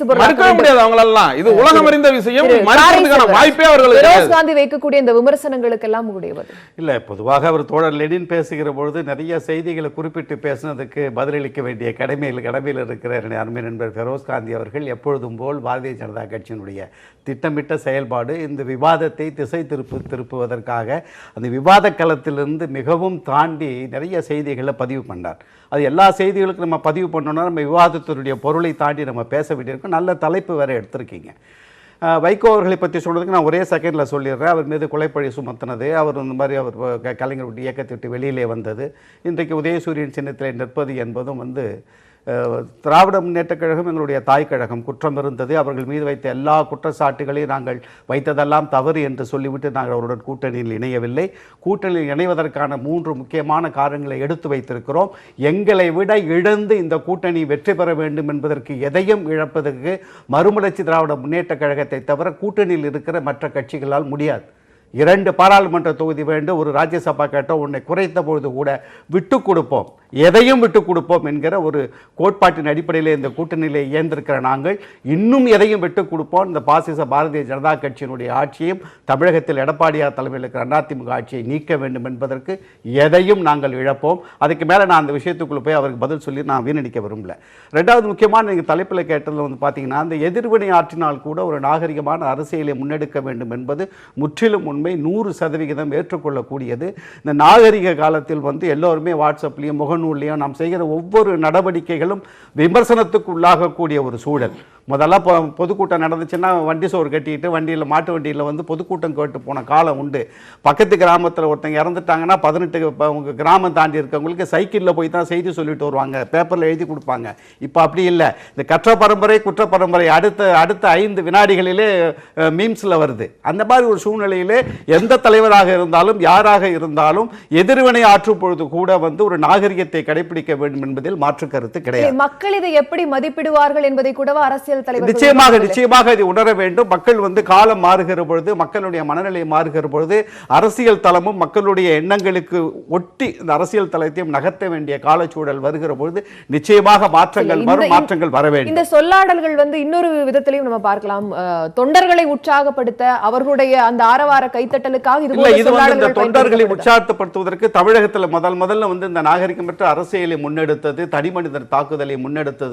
S5: முடியாது. அவங்களெல்லாம் இது உலகம் அறிந்த விஷயம். மறுக்கிறதுக்கான வாய்ப்பே அவர்களுக்கு
S1: ரோஸ் காந்தி வைக்கக்கூடிய இந்த விமர்சனங்களுக்கு எல்லாம் உடையவது
S6: இல்ல. பொதுவாக அவர் தோழர் லெனின் பேசுகிற பொழுது நிறைய செய்திகளை குறிப்பிட்டு பேசினதுக்கு பதிலளிக்க வேண்டிய கடமையில் இருக்கிற அருமை நண்பர் ஃபெரோஸ் காந்தி அவர்கள் எப்பொழுதும் போல் பாரதிய ஜனதா கட்சியினுடைய திட்டமிட்ட செயல்பாடு இந்த விவாதத்தை திசை திருப்புவதற்காக அந்த விவாத களத்திலிருந்து மிகவும் தாண்டி நிறைய செய்திகளை பதிவு பண்ணார். அது எல்லா செய்திகளுக்கும் நம்ம பதிவு பண்ணோம்னா நம்ம விவாதத்தினுடைய பொருளை தாண்டி நம்ம பேச வேண்டியிருக்கோம். நல்ல தலைப்பு வேறு எடுத்திருக்கீங்க. வைகோ அவர்களை பற்றி சொல்கிறதுக்கு நான் ஒரே செகண்டில் சொல்லிடுறேன். அவர் மீது கொலைப்பழி சுமத்தினது, அவர் இந்த மாதிரி அவர் கலைஞருடைய இயக்கத்தை விட்டு வெளியிலே வந்தது, இன்றைக்கு உதயசூரியன் சின்னத்தில் நிற்பது என்பதும் திராவிட முன்னேற்றக் கழகம் எங்களுடைய தாய் கழகம். குற்றம் இருந்தது. அவர்கள் மீது வைத்த எல்லா குற்றச்சாட்டுகளையும் நாங்கள் வைத்ததெல்லாம் தவறு என்று சொல்லிவிட்டு நாங்கள் அவருடன் கூட்டணியில் இணையவில்லை. கூட்டணியில் இணைவதற்கான 3 முக்கியமான காரணங்களை எடுத்து வைத்திருக்கிறோம். எங்களை விட இழந்து இந்த கூட்டணி வெற்றி பெற வேண்டும் என்பதற்கு எதையும் இழப்பதற்கு மறுமலர்ச்சி திராவிட முன்னேற்றக் கழகத்தை தவிர கூட்டணியில் இருக்கிற மற்ற கட்சிகளால் முடியாது. 2 பாராளுமன்ற தொகுதி வேண்டும், ஒரு ராஜ்யசபா கேட்டோம், உன்னை குறைத்த பொழுது கூட விட்டு கொடுப்போம், எதையும் விட்டு கொடுப்போம் என்கிற ஒரு கோட்பாட்டின் அடிப்படையில் இந்த கூட்டணியிலே இயந்திருக்கிற நாங்கள் இன்னும் எதையும் விட்டு கொடுப்போம். இந்த பாசிச பாரதிய ஜனதா கட்சியினுடைய ஆட்சியும் தமிழகத்தில் எடப்பாடியார் தலைமையில் இருக்கிற அதிமுக ஆட்சியை நீக்க வேண்டும் என்பதற்கு எதையும் நாங்கள் இழப்போம். அதுக்கு மேலே நான் அந்த விஷயத்துக்குள்ளே போய் அவருக்கு பதில் சொல்லி நான் வீணடிக்க விரும்பல. 2வது முக்கியமான நீங்கள் தலைப்பில் கேட்டதில் பார்த்தீங்கன்னா அந்த எதிர்வினை ஆற்றினால் கூட ஒரு நாகரிகமான அரசியலை முன்னெடுக்க வேண்டும் என்பது முற்றிலும் உண்மை, 100% ஏற்றுக்கொள்ளக்கூடியது. இந்த நாகரிக காலத்தில் எல்லோருமே வாட்ஸ்அப்லேயும் முகநூல்லையும் நாம் செய்கிற ஒவ்வொரு நடவடிக்கைகளும் விமர்சனத்துக்கு உள்ளாகக்கூடிய ஒரு சூழல். முதல்ல பொதுக்கூட்டம் நடந்துச்சுன்னா வண்டி சோறு கட்டிட்டு வண்டியில் மாட்டு வண்டியில் பொதுக்கூட்டம் கேட்டு போன காலம் உண்டு. பக்கத்து கிராமத்தில் ஒருத்தங்க இறந்துட்டாங்கன்னா 18 உங்கள் கிராமம் தாண்டி இருக்கவங்களுக்கு சைக்கிளில் போய் தான் செய்தி சொல்லிட்டு வருவாங்க, பேப்பரில் எழுதி கொடுப்பாங்க. இப்போ அப்படி இல்லை. இந்த கற்ற பரம்பரை குற்ற பரம்பரை அடுத்த 5 வினாடிகளிலே மீம்ஸில் வருது. அந்த மாதிரி ஒரு சூழ்நிலையிலே எந்த தலைவராக இருந்தாலும் யாராக இருந்தாலும் எதிர்வினை ஆற்றும் பொழுது கூட ஒரு நாகரிகத்தை கடைபிடிக்க வேண்டும் என்பதில் மாற்று கருத்து கிடையாது.
S1: மக்கள் இதை எப்படி மதிப்பிடுவார்கள் என்பதை கூட அரசியல் அரசியல் தலைவர்கள்
S6: நிச்சயமாக இதை உணர வேண்டும். மக்கள் காலம் மாறுகிற பொழுது, மக்களுடைய மனநிலை மாறுகிற பொழுது, அரசியல் தளமும் மக்களுடைய எண்ணங்களுக்கு ஒட்டி இந்த அரசியல் தளத்தையும் நகர்த்த வேண்டிய காலச்சூழல் வருகிற பொழுது நிச்சயமாக மாற்றங்கள் வர வேண்டும்.
S1: இந்த சொல்லாடல்கள் இன்னொரு விதத்திலையும் நம்ம பார்க்கலாம். தொண்டர்களை உற்சாகப்படுத்த, அவர்களுடைய அந்த ஆரவார கைத்தட்டலுக்காக
S6: இந்த தொண்டர்களை உற்சாகப்படுத்துவதற்கு தமிழகத்தில் முதல்ல இந்த நாகரிகமற்ற அரசியலை முன்னெடுத்தது, தனிமனிதர் தாக்குதலை முன்னெடுத்தது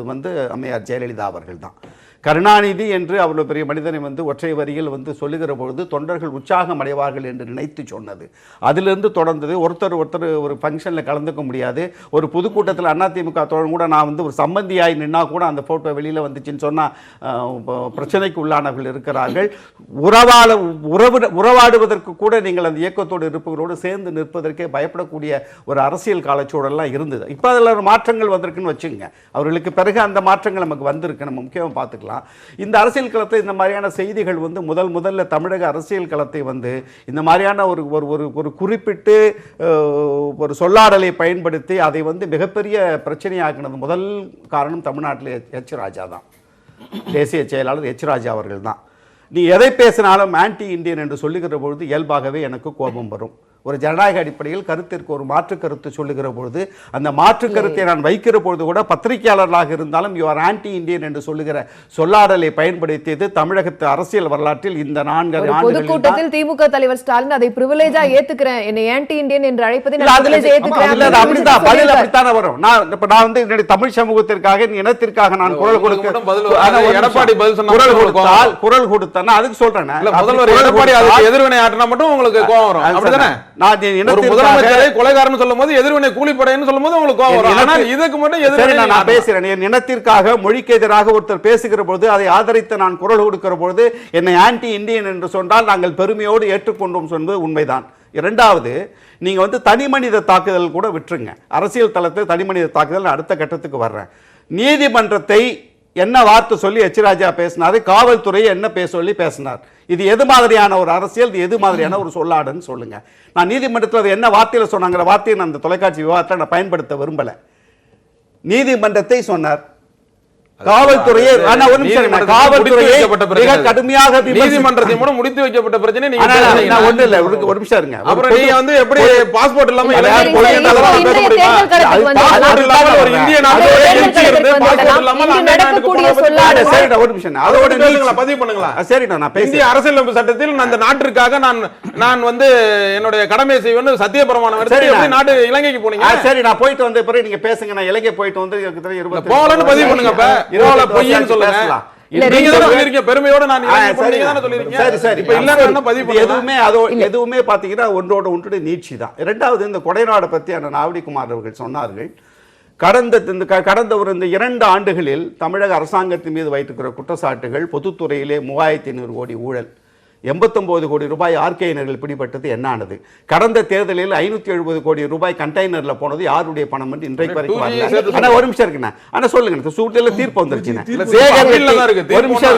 S6: அம்மையார் ஜெயலலிதா அவர்கள் தான். கருணாநிதி என்று அவ்வளவு பெரிய மனிதனை ஒற்றை வரியில் சொல்லுகிற பொழுது தொண்டர்கள் உற்சாகம் அடைவார்கள் என்று நினைத்து சொன்னது. அதிலிருந்து தொடர்ந்தது. ஒருத்தர் ஒரு ஃபங்க்ஷனில் கலந்துக்க முடியாது. ஒரு பொதுக்கூட்டத்தில் அதிமுக தோழன் கூட நான் ஒரு சம்பந்தியாய் நின்னா கூட அந்த போட்டோ வெளியில் வந்துச்சுன்னு சொன்னால் பிரச்சனைக்கு உள்ளானவர்கள் இருக்கிறார்கள். உறவாடுவதற்கு கூட நீங்கள் அந்த இயக்கத்தோடு இருப்பவர்களோடு சேர்ந்து நிற்பதற்கே பயப்படக்கூடிய ஒரு அரசியல் காலச்சூழல்லாம் இருந்தது. இப்போ அதில் ஒரு மாற்றங்கள் வந்திருக்குன்னு வச்சுங்க. அவர்களுக்கு பிறகு அந்த மாற்றங்கள் நமக்கு வந்திருக்கு. நம்ம முக்கியமாக பார்த்துக்கலாம். இந்த அரசியல் களத்தை இந்த மாதிரியான செய்திகள் முதல்ல தமிழக அரசியல் களத்தை இந்த மாதிரியான ஒரு குறிப்பிட்டு ஒரு சொல்லாடலை பயன்படுத்தி அதை மிகப்பெரிய பிரச்சனையாக்கினது முதல் காரணம் தமிழ்நாட்டில் எச் ராஜா தான். தேசிய செயலாளர் எச் ராஜா அவர்கள் தான். நீ எதை பேசினாலும் ஆன்டி இந்தியன் என்று சொல்லுகிற பொழுது இயல்பாகவே எனக்கு கோபம் வரும். ஒரு ஜனநாயக அடிப்படையில் கருத்திற்கு ஒரு மாற்று கருத்து சொல்லுகிற பொழுது, அந்த மாற்று கருத்தை நான் வைக்கிற பொழுது கூட பத்திரிகையாளர்களாக இருந்தாலும் யூ ஆர் ஆன்டி இந்தியன் என்று சொல்லுகிற சொல்லாடலை பயன்படுத்தியது தமிழகத்து அரசியல் வரலாற்றில் இந்த 4 ஆண்டுகளில்
S1: பொதுக்கூட்டத்தில் திமுக தலைவர் ஸ்டாலின் அதை பிரிவிலேஜா ஏத்துக்கிறேன், என்னை ஆன்டி இந்தியன் என்று அழைப்பதை
S6: அப்படித்தான் வரும். நான் என்னுடைய தமிழ் சமூகத்திற்காக இனத்திற்காக நான் குரல் கொடுத்தேன். அதுக்கு சொல்றேன்
S5: எதிர்வினை ஆற்றினா மட்டும் உங்களுக்கு கோபம் வரும். அப்படிதானே?
S6: இனத்திற்காக மொழிக்கு எதிராக ஒருத்தர் பேசுகிற போது அதை ஆதரித்து நான் குரல் கொடுக்கிற போது என்னை ஆன்டி இந்தியன் என்று சொன்னால் நாங்கள் பெருமையோடு ஏற்றுக்கொண்டோம் என்பது உண்மைதான். இரண்டாவது, நீங்க தனி மனித தாக்குதல் கூட விட்டுருங்க. அரசியல் தளத்தில் தனி மனித தாக்குதல் அடுத்த கட்டத்துக்கு வர்றேன். நீதிமன்றத்தை என்ன வார்த்தை சொல்லி எச் ராஜா பேசினாரு, காவல்துறையை என்ன சொல்லி பேசினார். இது எது மாதிரியான ஒரு அரசியல், எது மாதிரியான ஒரு சொல்லாடன்னு சொல்லுங்க. நான் நீதிமன்றத்தில் என்ன வார்த்தையில சொன்னாங்கிற வார்த்தையை நான் அந்த தொலைக்காட்சி விவாதத்தை நான் பயன்படுத்த விரும்பல. நீதிமன்றத்தை சொன்னார், காவல்துறையை கடுமையாக
S5: நீதிமன்றத்தை மூலம் முடித்து வைக்கப்பட்ட பிரச்சனை நீங்க
S6: ஒண்ணு இல்ல. ஒரு நிமிஷம் இருங்க.
S5: அப்புறம் நீங்க எப்படி பாஸ்போர்ட் இல்லாம ஒரு இந்திய பதிவு பண்ணுங்களா? சரி, நான் இந்திய அரசியலமைப்பு சட்டத்தில் அந்த நாட்டிற்காக நான் என்னுடைய கடமை செய்வேன்னு சத்திய பிரமாணம் எடுத்து நாட்டு இலங்கைக்கு போனீங்க.
S6: சரி, நான் போயிட்டு வந்த பிறகு நீங்க பேசுங்க. நான் இலங்கை போயிட்டு வந்து
S5: போலன்னு பதிவு பண்ணுங்க.
S6: எதுவுமே பாத்தீங்கன்னா ஒன்றோட ஒன்று நீட்சி தான். இரண்டாவது, இந்த கொடைநாடு பத்தி நாவடிக்குமார் அவர்கள் சொன்னார்கள். கடந்த 2 ஆண்டுகளில் தமிழக அரசாங்கத்தின் மீது வைத்திருக்கிற குற்றச்சாட்டுகள், பொதுத்துறையிலே 3500 கோடி ஊழல், 89 கோடி ரூபாய் ஆர்கேயினர்கள் பிடிபட்டது என்ன ஆனது? கடந்த தேர்தலில் 570 கோடி ரூபாய் கண்டெய்னர்ல போனது யாருடைய பணம் என்று இன்றைக்கு வரைக்கும் வரல. ஆனா ஒரு நிமிஷம் இருக்குண்ணா, ஆனா சொல்லுங்க, சூட்டில தீர்ப்பு வந்துருச்சுங்க. ஒரு நிமிஷம்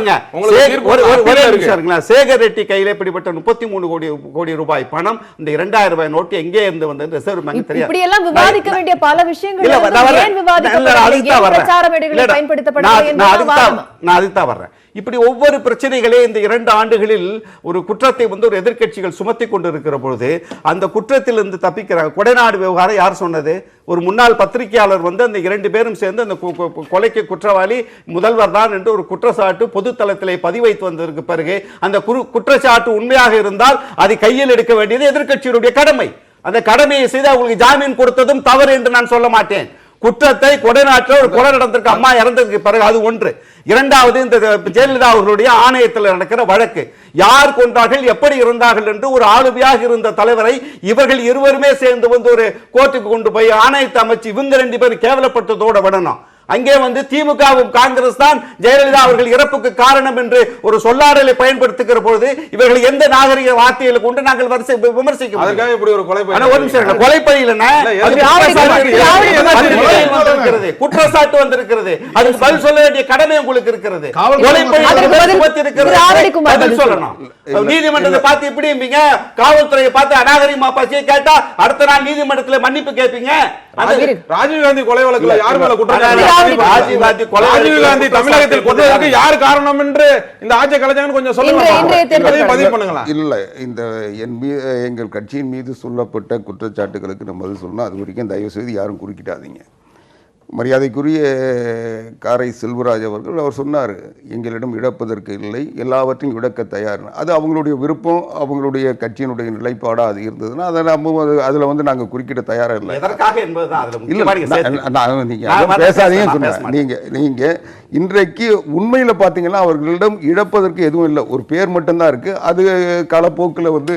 S6: இருங்க, சேகர் ரெட்டி கையில பிடிபட்ட 33 கோடி ரூபாய் பணம், இந்த 2000 ரூபாய் நோட்டு எங்கே இருந்து வந்தது ரிசர்வ் பேங்க் தெரியாது.
S1: இப்படி எல்லாம் விவாதிக்க வேண்டிய பல விஷயங்கள் ஏன்
S6: நான் அதுதான் வர்றேன். இப்படி ஒவ்வொரு பிரச்சனைகளே இந்த 2 ஆண்டுகளில் ஒரு குற்றத்தை ஒரு எதிர்க்கட்சிகள் சுமத்தி கொண்டு இருக்கிற பொழுது அந்த குற்றத்திலிருந்து தப்பிக்கிறாங்க. கொடைநாடு விவகாரம் யார் சொன்னது? ஒரு முன்னாள் பத்திரிகையாளர் அந்த 2 பேரும் சேர்ந்து அந்த கொலைக்கு குற்றவாளி முதல்வர் தான் என்று ஒரு குற்றச்சாட்டு பொதுத்தளத்திலே பதிவைத்து வந்ததற்கு பிறகு அந்த குற்றச்சாட்டு உண்மையாக இருந்தால் அதை கையில் எடுக்க வேண்டியது எதிர்க்கட்சியினுடைய கடமை. அந்த கடமையை செய்து அவங்களுக்கு ஜாமீன் கொடுத்ததும் தவறு என்று நான் சொல்ல மாட்டேன். குற்றத்தை கொடைநாட்டில் ஒரு கொலை நடந்திருக்கு, அம்மா இறந்ததுக்கு பிறகு, அது ஒன்று. இரண்டாவது, இந்த ஜெயலலிதா அவர்களுடைய ஆணையத்தில் நடக்கிற வழக்கு, யார் கொண்டார்கள், எப்படி இருந்தார்கள் என்று ஒரு ஆளுமையாக இருந்த தலைவரை இவர்கள் இருவருமே சேர்ந்து ஒரு கோர்ட்டுக்கு கொண்டு போய் ஆணையத்தை அமைச்சு இவங்க 2 பேரும் கேவலப்பட்டதோட விடணும். அங்கே திமுகவும் காங்கிரஸ் தான் ஜெயலலிதா அவர்கள் இறப்புக்கு காரணம் என்று ஒரு சொல்லாடலை பயன்படுத்துகிற பொழுது இவர்கள் எந்த நாகரிக வார்த்தைகளை கொண்டு நாங்கள் விமர்சிக்க குற்றச்சாட்டு வந்திருக்கிறது, அதுக்கு பதில் சொல்ல வேண்டிய கடமை உங்களுக்கு இருக்கிறது. சொல்லணும். நீதிமன்றத்தை பார்த்து எப்படி காவல்துறையை பார்த்து அநாகரிகமா கேட்டா அடுத்த நாள் நீதிமன்றத்தில் மன்னிப்பு கேட்பீங்க.
S5: ராஜீவ்காந்தி கொலை வழக்குல யார் மேல குற்றம் ராஜீவ்காந்தி தமிழகத்தில் கொண்டதற்கு யார் காரணம் என்று இந்த ஆட்சியை கலைச்சாங்கன்னு கொஞ்சம் சொல்லுங்க, பதிவு பண்ணுங்களா?
S2: இல்ல, இந்த எங்கள் கட்சியின் மீது சொல்லப்பட்ட குற்றச்சாட்டுகளுக்கு நம்ம பதில் சொல்லணும். அது வரைக்கும் தயவு செய்து யாரும் குறுக்கிட்டாதீங்க. மரியாதைக்குரிய காரை செல்வராஜ் அவர்கள் அவர் சொன்னார், எங்களிடம் இழப்பதற்கு இல்லை, எல்லாவற்றையும் இழக்க தயார். அது அவங்களுடைய விருப்பம், அவங்களுடைய கட்சியினுடைய நிலைப்பாடாக அது இருந்ததுன்னா அதை நம்ம அதில் வந்து நாங்கள் குறுக்கிட தயாராக இல்லை. நீங்கள் பேசாதீங்கன்னு சொன்னேன். நீங்கள் இன்றைக்கு உண்மையில் பார்த்தீங்கன்னா அவர்களிடம் இழப்பதற்கு எதுவும் இல்லை, ஒரு பேர் மட்டும்தான் இருக்குது. அது காலப்போக்கில் வந்து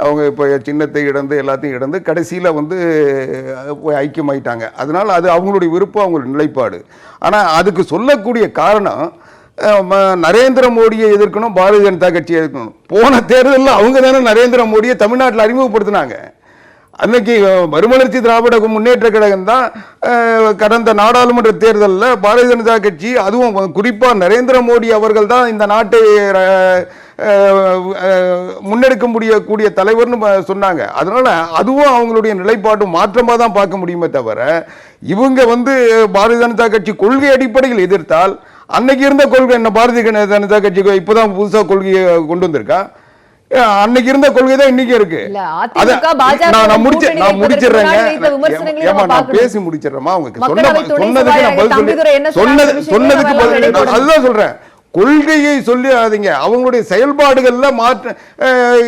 S2: அவங்க இப்போ சின்னத்தை இழந்து எல்லாத்தையும் இழந்து கடைசியில் வந்து போய் ஐக்கியமாயிட்டாங்க. அதனால் அது அவங்களுடைய விருப்பம், அவங்களுடைய நிலைப்பாடு. ஆனால் அதுக்கு சொல்லக்கூடிய காரணம் நரேந்திர மோடியை எதிர்க்கணும், பாரதிய ஜனதா கட்சியை எதிர்க்கணும். போன தேர்தலில் அவங்க தானே நரேந்திர மோடியை தமிழ்நாட்டில் அறிமுகப்படுத்தினாங்க. அன்னைக்கு மறுமலர்ச்சி திராவிட முன்னேற்ற கழகம் தான் கடந்த நாடாளுமன்ற தேர்தலில் பாரதிய ஜனதா கட்சி, அதுவும் குறிப்பாக நரேந்திர மோடி அவர்கள் தான் இந்த நாட்டை முன்னெடுக்க முடியக்கூடிய தலைவர்னு சொன்னாங்க. அதனால அதுவும் அவங்களுடைய நிலைப்பாடும் மாற்றமாக தான் பார்க்க முடியுமே தவிர, இவங்க வந்து பாரதிய ஜனதா கட்சி கொள்கை அடிப்படையில் எதிர்த்தால் அன்னைக்கு இருந்த கொள்கை என்ன, பாரதிய ஜனதா கட்சி இப்போதான் புதுசாக கொள்கையை கொண்டு வந்திருக்கா? அன்னைக்கு இருந்த கொள்கை தான் இன்னைக்கு இருக்கு. நான் முடிச்சிடுறேங்க, நான் பேசி முடிச்சிடுறேமா? அவங்க சொன்னதுக்கு பதில் அதுதான் சொல்றேன். கொள்கையை சொல்லாதீங்க, அவங்களுடைய செயல்பாடுகள்ல மாற்ற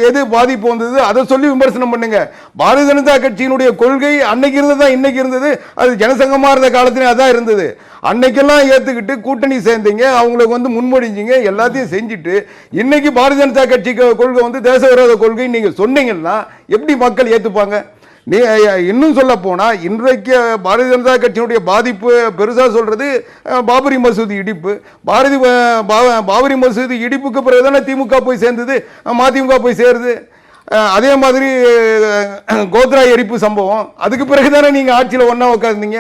S2: எது பாதிப்பு வந்தது அதை சொல்லி விமர்சனம் பண்ணுங்க. பாரதிய ஜனதா கட்சியினுடைய கொள்கை அன்னைக்கு இருந்ததா இன்னைக்கு இருந்தது, அது ஜனசங்கமா இருந்த காலத்திலே அதான் இருந்தது. அன்னைக்கெல்லாம் ஏத்துக்கிட்டு கூட்டணி சேர்ந்தீங்க, அவங்களுக்கு வந்து முன்மொழிஞ்சிங்க, எல்லாத்தையும் செஞ்சுட்டு இன்னைக்கு பாரதிய ஜனதா கட்சி கொள்கை வந்து தேச விரோத கொள்கை நீங்க சொன்னீங்கன்னா எப்படி மக்கள் ஏத்துப்பாங்க? நீ இன்னும் சொல்ல போனா இன்றைக்கு பாரதிய ஜனதா கட்சியினுடைய பாதிப்பு பெருசா சொல்றது பாபரி மசூதி இடிப்பு. பாபரி மசூதி இடிப்புக்கு பிறகுதானே திமுக போய் சேர்ந்தது, மதிமுக போய் சேருது. அதே மாதிரி கோத்ரா எரிப்பு சம்பவம், அதுக்கு பிறகுதானே நீங்க ஆட்சியில் ஒன்னா உட்கார்ந்தீங்க,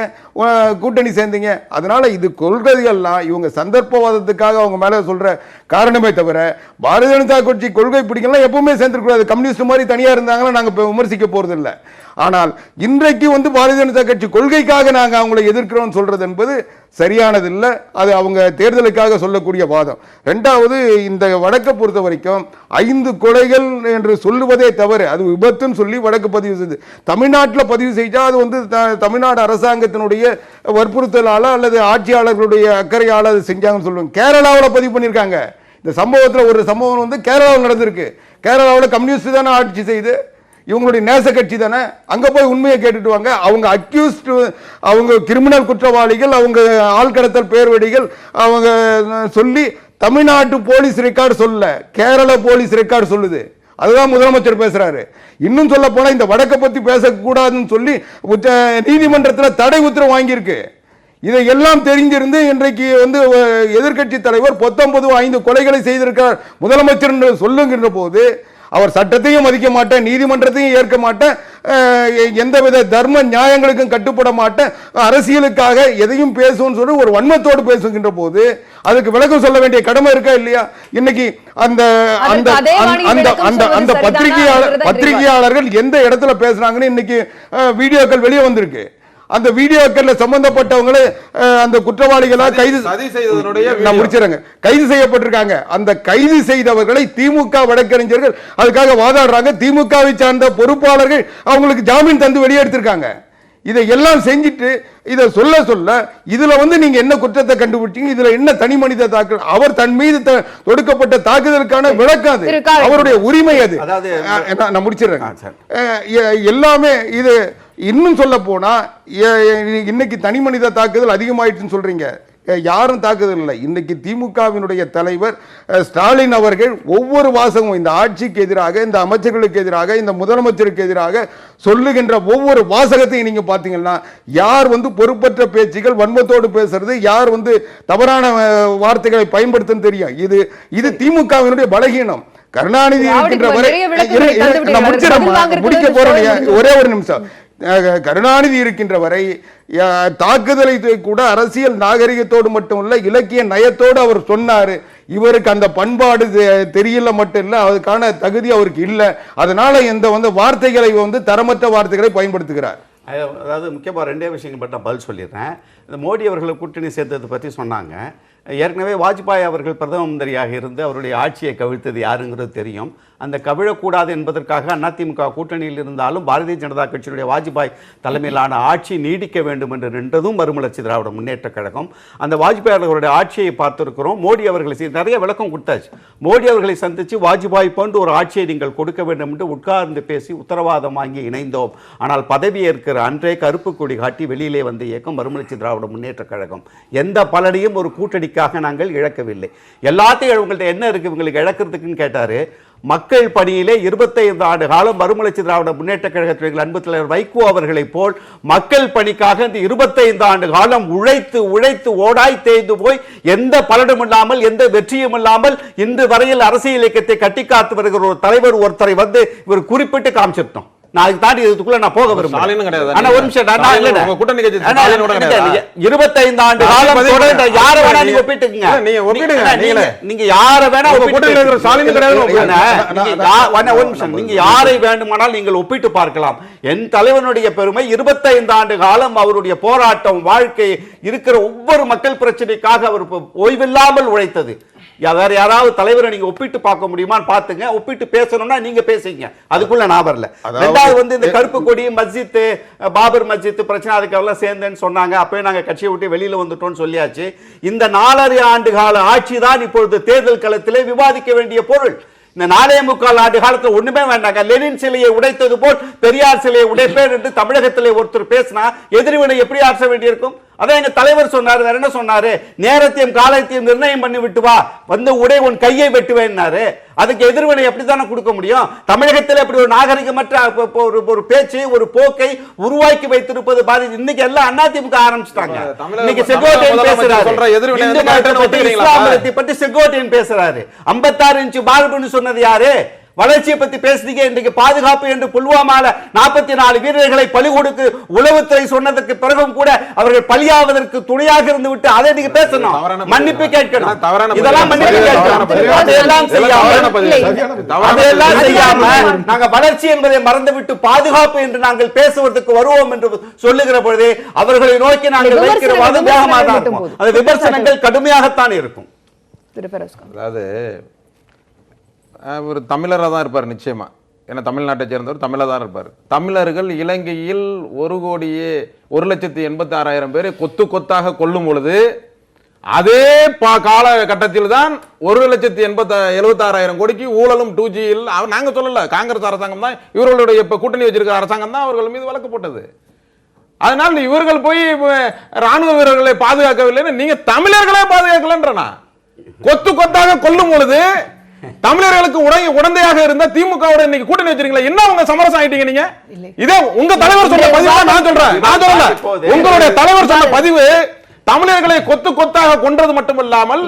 S2: கூட்டணி சேர்ந்தீங்க. அதனால இது கொள்கைகள்லாம் இவங்க சந்தர்ப்பவாதத்துக்காக அவங்க மேல சொல்ற காரணமே தவிர பாரதிய ஜனதா கட்சி கொள்கை பிடிக்கலாம் எப்பவுமே சேர்ந்துக்கூடாது. கம்யூனிஸ்ட் மாதிரி தனியா இருந்தாங்கன்னா நாங்க விமர்சிக்க போறது இல்லை. ஆனால் இன்றைக்கு வந்து பாரதிய ஜனதா கட்சி கொள்கைக்காக நாங்கள் அவங்களை எதிர்க்கிறோம் சொல்றது என்பது சரியானது இல்லை. அது அவங்க தேர்தலுக்காக சொல்லக்கூடிய வாதம். ரெண்டாவது, இந்த வழக்கை பொறுத்த வரைக்கும் 5 கொலைகள் என்று சொல்லுவதே தவறு. அது விபத்துன்னு சொல்லி வழக்கு பதிவு செய்து தமிழ்நாட்டில் பதிவு செய்தா அது வந்து தமிழ்நாடு அரசாங்கத்தினுடைய வற்புறுத்தலால அல்லது ஆட்சியாளர்களுடைய அக்கறையால் அது செஞ்சாங்கன்னு சொல்லுவாங்க. கேரளாவில் பதிவு பண்ணியிருக்காங்க. இந்த சம்பவத்தில் ஒரு சம்பவம் வந்து கேரளாவில் நடந்திருக்கு. கேரளாவில் கம்யூனிஸ்ட் தானே ஆட்சி செய்து, இவங்களுடைய நேச கட்சி தானே. அங்க போய் உண்மையை கேட்டுட்டு வாங்க. அவங்க அக்யூஸ்ட், அவங்க கிரிமினல் குற்றவாளிகள், அவங்க ஆள்கடத்தல் பேர்வழிகள் அவங்க சொல்லி தமிழ்நாட்டு போலீஸ் ரெக்கார்டு சொல்ல, கேரள போலீஸ் ரெக்கார்டு சொல்லுது. அதுதான் முதலமைச்சர் பேசுறாரு. இன்னும் சொல்ல போனா இந்த வழக்கை பத்தி பேசக்கூடாதுன்னு சொல்லி நீதிமன்றத்தில் தடை உத்தரவு வாங்கியிருக்கு. இதை எல்லாம் தெரிஞ்சிருந்து இன்றைக்கு வந்து எதிர்கட்சி தலைவர் 19 கொலைகளை செய்திருக்கிறார் முதலமைச்சர் என்று சொல்லுகின்ற போது அவர் சட்டத்தையும் மதிக்க மாட்டேன், நீதிமன்றத்தையும் ஏற்க மாட்டேன், எந்தவித தர்ம நியாயங்களுக்கும் கட்டுப்பட மாட்டேன், அரசியலுக்காக எதையும் பேசுவோம்னு சொல்லி ஒரு வன்மத்தோடு பேசுகின்ற போது அதுக்கு விளக்கம் சொல்ல வேண்டிய கடமை இருக்கா இல்லையா? இன்னைக்கு அந்த அந்த அந்த அந்த பத்திரிகையாளர்கள் எந்த இடத்துல பேசுறாங்கன்னு இன்னைக்கு வீடியோக்கள் வெளியே வந்திருக்கு. அந்த வீடியோக்கள்ல சம்பந்தப்பட்டவங்களே அந்த குற்றவாளிகளா கைது செய்யப்பட்டிருக்காங்க. அந்த கைது செய்தவர்களை திமுக வழக்கறிஞர்கள் அதுக்காக வாதாடுறாங்க. திமுகவை சார்ந்த பொறுப்பாளர்கள் அவங்களுக்கு ஜாமீன் தந்து வெளியெடுத்திருக்காங்க. இதை எல்லாம் செஞ்சுட்டு இதை சொல்ல இதுல வந்து நீங்க என்ன குற்றத்தை கண்டுபிடிச்சீங்க, இதுல என்ன தனி மனித தாக்குதல், அவர் தன் மீது தொடுக்கப்பட்ட தாக்குதலுக்கான விளக்கம், அது அவருடைய உரிமை. அது நான் முடிச்சிடுறேன். எல்லாமே இது இன்னும் சொல்ல போனா இன்னைக்கு தனி மனித தாக்குதல் அதிகமாயிடுச்சுன்னு சொல்றீங்க. யாரும் தாக்குதல் இல்லை. இன்னைக்கு திமுகவினுடைய தலைவர் ஸ்டாலின் அவர்கள் ஒவ்வொரு வாசகமும் இந்த ஆட்சிக்கு எதிராக, இந்த அமைச்சர்களுக்கு எதிராக, இந்த முதலமைச்சருக்கு எதிராக சொல்லுகின்ற ஒவ்வொரு வாசகத்தையும் நீங்க பாத்தீங்கன்னா யார் வந்து பொறுப்பற்ற பேச்சுகள், வன்மத்தோடு பேசுறது, யார் வந்து தவறான வார்த்தைகளை பயன்படுத்துன்னு தெரியும். இது திமுகவினுடைய பலகீனம். கருணாநிதி இருக்கின்ற வரை முடிக்க போறேன், ஒரே ஒரு நிமிஷம். கருணாநிதி இருக்கின்ற வரை தாக்குதலை கூட அரசியல் நாகரிகத்தோடு மட்டுமல்ல இலக்கிய நயத்தோடு அவர் சொன்னாரு. இவருக்கு அந்த பண்பாடு தெரியல மட்டும் இல்ல, அதுக்கான தகுதி அவருக்கு இல்லை. அதனால இந்த வந்து வார்த்தைகளை வந்து தரமற்ற வார்த்தைகளை பயன்படுத்துகிறார்.
S6: அதாவது முக்கியமாக 2 விஷயங்கள் பற்றி நான் பதில் சொல்லிடுறேன். இந்த மோடி அவர்களை கூட்டணி சேர்த்ததை பற்றி சொன்னாங்க. ஏற்கனவே வாஜ்பாய் அவர்கள் பிரதம மந்திரியாக இருந்து அவருடைய ஆட்சியை கவிழ்த்தது யாருங்கிறது தெரியும். அந்த கவிழக்கூடாது என்பதற்காக அதிமுக கூட்டணியில் இருந்தாலும் பாரதிய ஜனதா கட்சியினுடைய வாஜ்பாய் தலைமையிலான ஆட்சி நீடிக்க வேண்டும் என்று நின்றதும் மறுமலர்ச்சி திராவிட முன்னேற்ற கழகம். அந்த வாஜ்பாய் அவர்களுடைய ஆட்சியை பார்த்திருக்கிறோம். மோடி அவர்களை நிறைய விளக்கம் கொடுத்தாச்சு. மோடி அவர்களை சந்தித்து வாஜ்பாய் போன்று ஒரு ஆட்சியை நீங்கள் கொடுக்க வேண்டும் என்று உட்கார்ந்து பேசி உத்தரவாதம் வாங்கி இணைந்தோம். ஆனால் பதவியேற்கிற அன்றே கருப்பு கொடி காட்டி வெளியிலே வந்த இயக்கம் மறுமலர்ச்சி திராவிட முன்னேற்ற கழகம். எந்த பலனையும் ஒரு கூட்டணிக்காக நாங்கள் இழக்கவில்லை. எல்லாத்தையும் உங்கள்கிட்ட என்ன இருக்கு உங்களுக்கு இழக்கிறதுக்குன்னு கேட்டாரு. மக்கள் பணியிலே 25 ஆண்டு காலம் மறுமலர்ச்சி திராவிட முன்னேற்ற கழகத்தின் அன்பு தலைவர் வைகோ அவர்களைப் போல் மக்கள் பணிக்காக இந்த 25 ஆண்டு காலம் உழைத்து உழைத்து ஓடாய் தேய்ந்து போய் எந்த பலனும் இல்லாமல் எந்த வெற்றியும் இல்லாமல் இன்று வரையில் அரசியல் இயக்கத்தை கட்டிக்காத்து வருகிற ஒரு தலைவர் ஒருத்தரை வந்து இவர் குறிப்பிட்டு காமிச்சிருந்தோம். நான் தாண்டி இதுக்குள்ள நான் போக விரும்புறேன். ஆனா ஒரு நிமிஷம் 25 ஆண்டு காலம் யார வேணா நீங்க ஒப்பிட்டுங்க. நீங்க யார வேணா நீங்க யாரை வேண்டுமானால் நீங்கள் ஒப்பிட்டு பார்க்கலாம். என் தலைவனுடைய பெருமை 25 ஆண்டு காலம் அவருடைய போராட்டம் வாழ்க்கை இருக்கிற ஒவ்வொரு மக்கள் பிரச்சனைக்காக அவர் ஓய்வில்லாமல் உழைத்தது. வேற யாராவது தலைவரை நீங்க ஒப்பிட்டு பார்க்க முடியுமான்னு பாத்துங்க. ஒப்பிட்டு பேசணும்னா நீங்க பேசுங்க. அதுக்குள்ள நான் வரல. ரெண்டாவது வந்து இந்த கருப்பு கொடி மஸ்ஜித் பாபர் மஸ்ஜித் பிரச்சனை அதுக்கெல்லாம் சேர்ந்தேன்னு சொன்னாங்க. அப்பவே நாங்க கட்சியை விட்டு வெளியில வந்துட்டோம்னு சொல்லியாச்சு. இந்த 4.5 ஆண்டு கால ஆட்சி தான் இப்பொழுது தேர்தல் களத்திலே விவாதிக்க வேண்டிய பொருள். இந்த 4.25 ஆண்டு காலத்தில் ஒண்ணுமே வேண்டாங்க. லெனின் சிலையை உடைத்தது போல் பெரியார் சிலையை உடைப்பேன் என்று தமிழகத்திலே ஒருத்தர் பேசினா எதிர்வினை எப்படி ஆற்ற வேண்டியிருக்கும்? அதான் எங்க தலைவர் சொன்னாரு. வேற என்ன சொன்னாரு? நேரத்தையும் காலத்தையும் நிர்ணயம் பண்ணி விட்டு வா, வந்து உடை உன் கையை வெட்டுவேன்னாரு. அதுக்கு எதிர்வினை எப்படித்தானே கொடுக்க முடியும்? தமிழகத்தில் அப்படி ஒரு நாகரிகமற்ற ஒரு பேச்சு ஒரு போக்கை உருவாக்கி வைத்திருப்பது பாரதி. இன்னைக்கு எல்லாம் அதிமுக ஆரம்பிச்சிட்டாங்க. இன்னைக்கு செங்கோட்டையன் பேசுறாரு, இஸ்லாமத்தை பற்றி செங்கோட்டையன் பேசுறாரு. 56 இன்ச்சு பால்புன்னு சொன்னது யாரு? வளர்ச்சியை பத்தி பேசுறீங்க. இன்றைக்கு பாதுகாப்பு என்று புல்வாமால 44 வீரர்களை பலி கொடுத்து உளவுத்துறை சொன்னதற்கு பிறகும் கூட அவர்கள் பலியாவதற்கு துணையாக இருந்து விட்டு அதை நீங்க பேசணும், மன்னிப்பு கேட்கணும். இதெல்லாம் மன்னிப்பு கேட்கணும். அதையெல்லாம் செய்யாம நாங்க வளர்ச்சி என்பதை மறந்துவிட்டு பாதுகாப்பு என்று நாங்கள் பேசுவதற்கு வருவோம் என்று சொல்லுகிற பொழுது அவர்களை நோக்கி நாங்கள் வைக்கிற வேகமாக தான் இருக்கும். அது விமர்சனங்கள் கடுமையாகத்தான் இருக்கும்.
S5: அதாவது ஒரு தமிழராக தான் இருப்பார் நிச்சயமா. ஏன்னா தமிழ்நாட்டை சேர்ந்தவர் தமிழர் தான் இருப்பார். தமிழர்கள் இலங்கையில் 1,86,000 பேரை கொத்து கொத்தாக கொல்லும் பொழுது அதே காலகட்டத்தில் தான் 1,76,000 கோடிக்கு ஊழலும் 2Gயில் நாங்க சொல்லல, காங்கிரஸ் அரசாங்கம் தான் இவர்களுடைய இப்ப கூட்டணி வச்சிருக்கிற அரசாங்கம் தான் அவர்கள் மீது வழக்கு போட்டது. அதனால் இவர்கள் போய் ராணுவ வீரர்களை பாதுகாக்கவில்லைன்னு நீங்க தமிழர்களே பாதுகாக்கலன்றனா? கொத்து கொத்தாக கொல்லும் பொழுது தமிழர்களுக்கு உடந்தையாக இருந்த திமுகவோட இன்னைக்கு கூட்டணி வச்சிருக்கீங்களா? என்ன உங்க சமரசம் ஆயிட்டீங்க நீங்க? இதே உங்க தலைவர் சொன்ன பதிவு நான் சொல்றேன். நான் சொல்லல, உங்களுடைய தலைவர் சொன்ன பதிவு தமிழர்களை கொத்து கொத்தாக கொன்றது மட்டுமல்லாமல்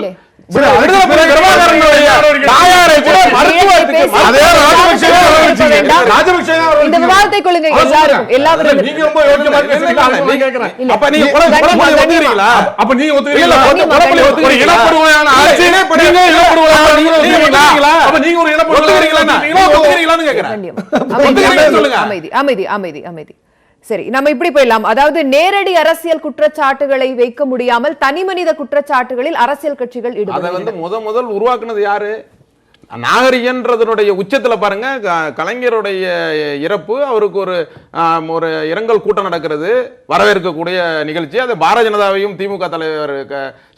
S1: சரி, நம்ம இப்படி போயிடலாம். அதாவது நேரடி அரசியல் குற்றச்சாட்டுகளை வைக்க முடியாமல் தனிமனித குற்றச்சாட்டுகளில் அரசியல் கட்சிகள்
S5: முதல் உருவாக்குனது யாரு? நாகரிகன்றதனுடைய உச்சத்துல பாருங்க, கலைஞருடைய இறப்பு, அவருக்கு ஒரு இரங்கல் கூட்டம் நடக்கிறது, வரவேற்கக்கூடிய நிகழ்ச்சி. அதை பாரதிய ஜனதாவையும் திமுக தலைவர்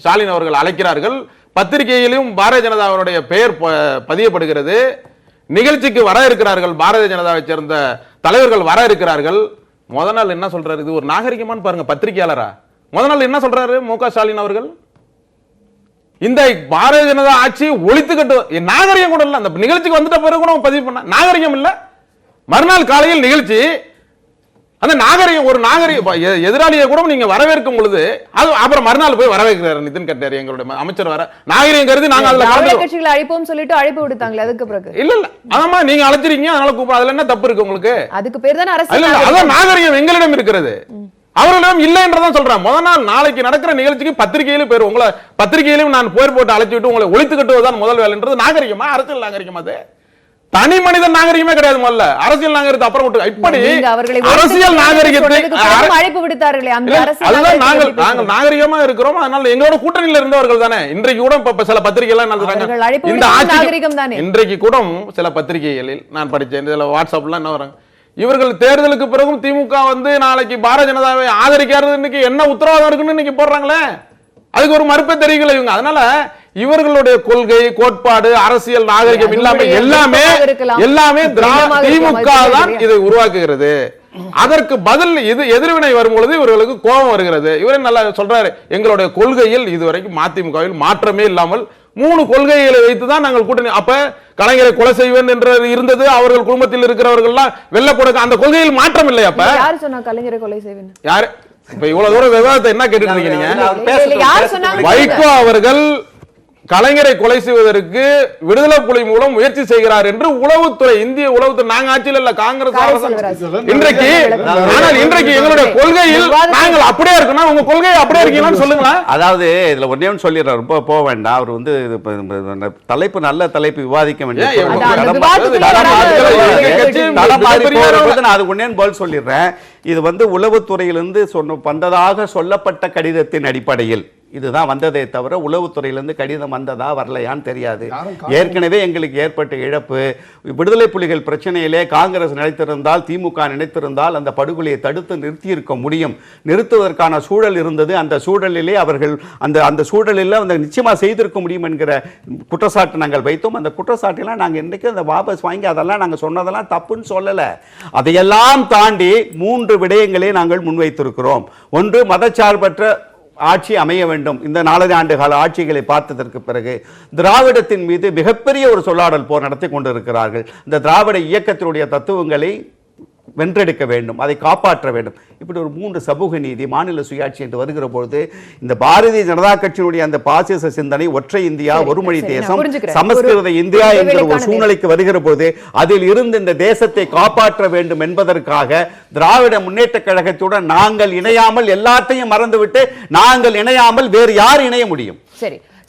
S5: ஸ்டாலின் அவர்கள் அழைக்கிறார்கள். பத்திரிகையிலும் பாரதிய ஜனதாவுடைய பெயர் பதியப்படுகிறது. நிகழ்ச்சிக்கு வர இருக்கிறார்கள், பாரதிய ஜனதாவை சேர்ந்த தலைவர்கள் வர இருக்கிறார்கள். முதல் நாள் என்ன சொல்றாரு? இது ஒரு நாகரிகமானு பாருங்க, பத்திரிகையாளரா. முதல் நாள் என்ன சொல்றாரு மு.க. ஸ்டாலின் அவர்கள்? இந்த பாரதிய ஜனதா ஆட்சி ஒழித்து கட்டு நாகரிகம் கூட இல்ல. அந்த நிகழ்ச்சிக்கு வந்துட்ட பிறகு கூட பதிவு பண்ண நாகரிகம் இல்ல. மறுநாள் காலையில் நிகழ்ச்சி, அந்த நாகரிகம் ஒரு நாகரிகம். எதிராளியை கூட நீங்க வரவேற்கும் பொழுது அது அப்புறம் மறுநாள் போய் வரவேற்கிறார் நிதின் கட்கரி எங்களுடைய அமைச்சர் வர. நாகரிகம் கருதி நாங்க அதுல
S1: கட்சிகளை அழைப்போம் சொல்லிட்டு அழைப்பு விடுத்தாங்களே, அதுக்கு பிறகு
S5: இல்ல ஆமா நீங்க அழைச்சிருக்கீங்க, அதனால கூப்பிட, அதுல என்ன தப்பு இருக்கு உங்களுக்கு?
S1: அதுக்கு பேர் தானே அரசியல்.
S5: அதான் நாகரிகம் எங்களிடம் இருக்கிறது, அவர்களிடம் இல்லை என்றதான் சொல்றேன். முதல் நாள் நாளைக்கு நடக்கிற நிகழ்ச்சிக்கு பத்திரிகையிலும் பேர், உங்களை பத்திரிகையிலும் நான் போர் போட்டு அழைச்சி விட்டு உங்களை ஒழித்து கட்டுவதுதான் முதல் வேலைன்றது நாகரிகமா? அரசியல் நாகரிகமா? அது தனி மனித நாகரிகமே கிடையாது. முதல்ல அரசியல் நாகரிகத்தை அப்புறம் விட்டு இப்படி
S1: நீங்க அவர்களை
S5: அரசியல் நாகரிகத்தை
S1: சொன்னதுக்கு பிறகு அழைப்பு விடுத்தார்களே அந்த
S5: இல்ல,
S1: அரசியல்
S5: அதுதான்
S1: நாகரிகத்தை
S5: நாங்கள் நாகரிகமா இருக்கிறோம். அதனால எங்களோட கூட்டணியில இருந்தவர்கள் தானே இன்றைக்கு கூட இப்ப சில பத்திரிகை எல்லாம்
S1: அவர்கள்
S5: நடத்துறாங்க.
S1: அழைப்பு
S5: இந்த
S1: விடுத்தது நாகரிகம் தானே.
S5: இன்றைக்கு கூட சில பத்திரிகைகளில் நான் படிச்சேன், சில வாட்ஸ்அப்ல என்ன வராங்க, இவர்கள் தேர்தலுக்கு பிறகும் திமுக வந்து நாளைக்கு பாரதிய ஜனதாவை ஆதரிக்காது இன்னைக்கு என்ன உத்தரவாதம் இருக்குன்னு இன்னைக்கு போடுறாங்களே, அதுக்கு ஒரு மறுப்பே தெரியல இவங்க. அதனால இவர்களுடைய கொள்கை கோட்பாடு அரசியல் நாகரிகம் இல்லாம எல்லாமே திமுக தான் இதை உருவாக்குகிறது. அதற்கு பதில் இது எதிர்வினை வரும்பொழுது இவர்களுக்கு கோபம் வருகிறது. இவரே நல்லா சொல்றாரு, எங்களுடைய கொள்கையில் இதுவரைக்கும் மதிமுகவில் மாற்றமே இல்லாமல் 3 கொள்கைகளை வைத்துதான் நாங்கள் கூட்டணி. அப்ப கலைஞரை கொலை செய்வேன் என்று இருந்தது, அவர்கள் குடும்பத்தில் இருக்கிறவர்கள் எல்லாம் வெள்ள கொடுக்க, அந்த கொள்கையில் மாற்றம் இல்லை. அப்ப
S1: யாரு சொன்னா கலைஞரை கொலை செய்வேன்?
S5: யாரு இப்ப இவ்வளவு தூரம் விவாதத்தை என்ன கேட்டுட்டு இருக்கீங்க?
S1: யார் சொன்னாங்க?
S5: வைகோ அவர்கள் கலைஞரை கொலை செய்வதற்கு விடுதலை புலி மூலம் முயற்சி செய்கிறார் என்று உளவுத்துறை, இந்திய உளவுத்துறை, நாங்க ஆட்சியில் இல்ல காங்கிரஸ் இன்றைக்கு, ஆனால் இன்றைக்கு எங்களுடைய கொள்கையில் நாங்கள் அப்படியே இருக்கணும், உங்க கொள்கை அப்படியே இருக்கீங்கன்னு சொல்லுங்களா?
S6: அதாவது இதுல ஒன்னே ஒன்று சொல்லிடுறாரு, ரொம்ப போக வேண்டாம். அவர் வந்து தலைப்பு நல்ல தலைப்பு விவாதிக்க வேண்டிய அது ஒன்னே பதில் சொல்லிடுறேன். இது வந்து உளவுத்துறையிலிருந்து வந்ததாக சொல்லப்பட்ட கடிதத்தின் அடிப்படையில் இதுதான் வந்ததே தவிர உளவுத்துறையிலிருந்து கடிதம் வந்ததா வரலையான்னு தெரியாது. ஏற்கனவே எங்களுக்கு ஏற்பட்ட இழப்பு, விடுதலை புலிகள் பிரச்சனையிலே காங்கிரஸ் நினைத்திருந்தால், திமுக நினைத்திருந்தால் அந்த படுகொலையை தடுத்து நிறுத்தியிருக்க முடியும். நிறுத்துவதற்கான சூழல் இருந்தது. அந்த சூழலிலே அவர்கள் அந்த சூழலில் நிச்சயமா செய்திருக்க முடியும் என்கிற குற்றச்சாட்டு நாங்கள் வைத்தோம். அந்த குற்றச்சாட்டெல்லாம் நாங்கள் இன்றைக்கு அந்த வாபஸ் வாங்கி அதெல்லாம் நாங்கள் சொன்னதெல்லாம் தப்புன்னு சொல்லலை. அதையெல்லாம் தாண்டி 3 விடயங்களை நாங்கள் முன்வைத்திருக்கிறோம். ஒன்று, மதச்சார்பற்ற ஆட்சி அமைய வேண்டும். இந்த 4 ஆண்டு கால ஆட்சிகளை பார்த்ததற்கு பிறகு திராவிடத்தின் மீது மிகப்பெரிய ஒரு சொல்லாடல் போர் நடத்தி கொண்டிருக்கிறார்கள். இந்த திராவிட இயக்கத்தினுடைய தத்துவங்களை வென்றெடுக்க வேண்டும், அதை காப்பாற்ற வேண்டும். இப்படி ஒரு 3 சமூக நீதி, மாநில சுயாட்சி என்று வருகிற பொழுது இந்த பாரதிய ஜனதா கட்சியினுடைய அந்த பாசிச சிந்தனை, ஒற்றை இந்தியா, ஒரு மொழி தேசம், சமஸ்கிருத இந்தியா என்கிற ஒரு சூழ்நிலைக்கு வருகிற போது அதில் இருந்து இந்த தேசத்தை காப்பாற்ற வேண்டும் என்பதற்காக திராவிட முன்னேற்ற கழகத்துடன் நாங்கள் இணையாமல், எல்லாத்தையும் மறந்துவிட்டு நாங்கள் இணையாமல் வேறு யார் இணைய முடியும்?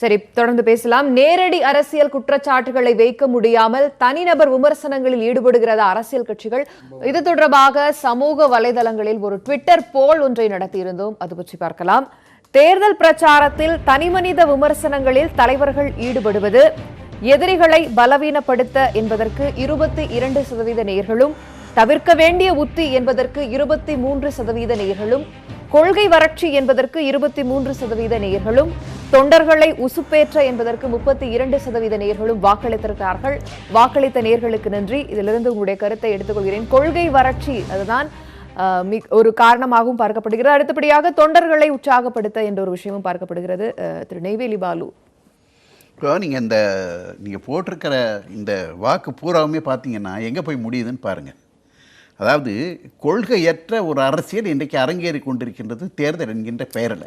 S1: சரி, தொடர்ந்து பேசலாம். நேரடி அரசியல் குற்றச்சாட்டுகளை வைக்க முடியாமல் தனிநபர் விமர்சனங்களில் ஈடுபடுகிறதா அரசியல் கட்சிகள்? இது தொடர்பாக சமூக வலைதளங்களில் ஒரு ட்விட்டர் போல் ஒன்றை நடத்தியிருந்தோம், அது பற்றி பார்க்கலாம். தேர்தல் பிரச்சாரத்தில் தனிமனித விமர்சனங்களில் தலைவர்கள் ஈடுபடுவது எதிரிகளை பலவீனப்படுத்த என்பதற்கு 22% நேயர்களும், தவிர்க்க வேண்டிய உத்தி என்பதற்கு 23% நேயர்களும், கொள்கை வறட்சி என்பதற்கு 23% நேயர்களும், தொண்டர்களை உசுப்பேற்ற என்பதற்கு 32% நேயர்களும் வாக்களித்திருக்கிறார்கள். வாக்களித்த நேயர்களுக்கு நன்றி. இதிலிருந்து உங்களுடைய கருத்தை எடுத்துக்கொள்கிறேன். கொள்கை வறட்சி அதுதான் ஒரு காரணமாகவும் பார்க்கப்படுகிறது. அடுத்தபடியாக தொண்டர்களை உற்சாகப்படுத்த என்ற ஒரு விஷயமும் பார்க்கப்படுகிறது. திரு நெய்வேலி பாலு,
S3: இப்போ நீங்கள் போட்டிருக்கிற இந்த வாக்கு பூராவுமே பார்த்தீங்கன்னா எங்கே போய் முடியுதுன்னு பாருங்கள். அதாவது கொள்கையற்ற ஒரு அரசியல் இன்றைக்கு அரங்கேறி கொண்டிருக்கின்றது தேர்தல் என்கின்ற பெயரில்.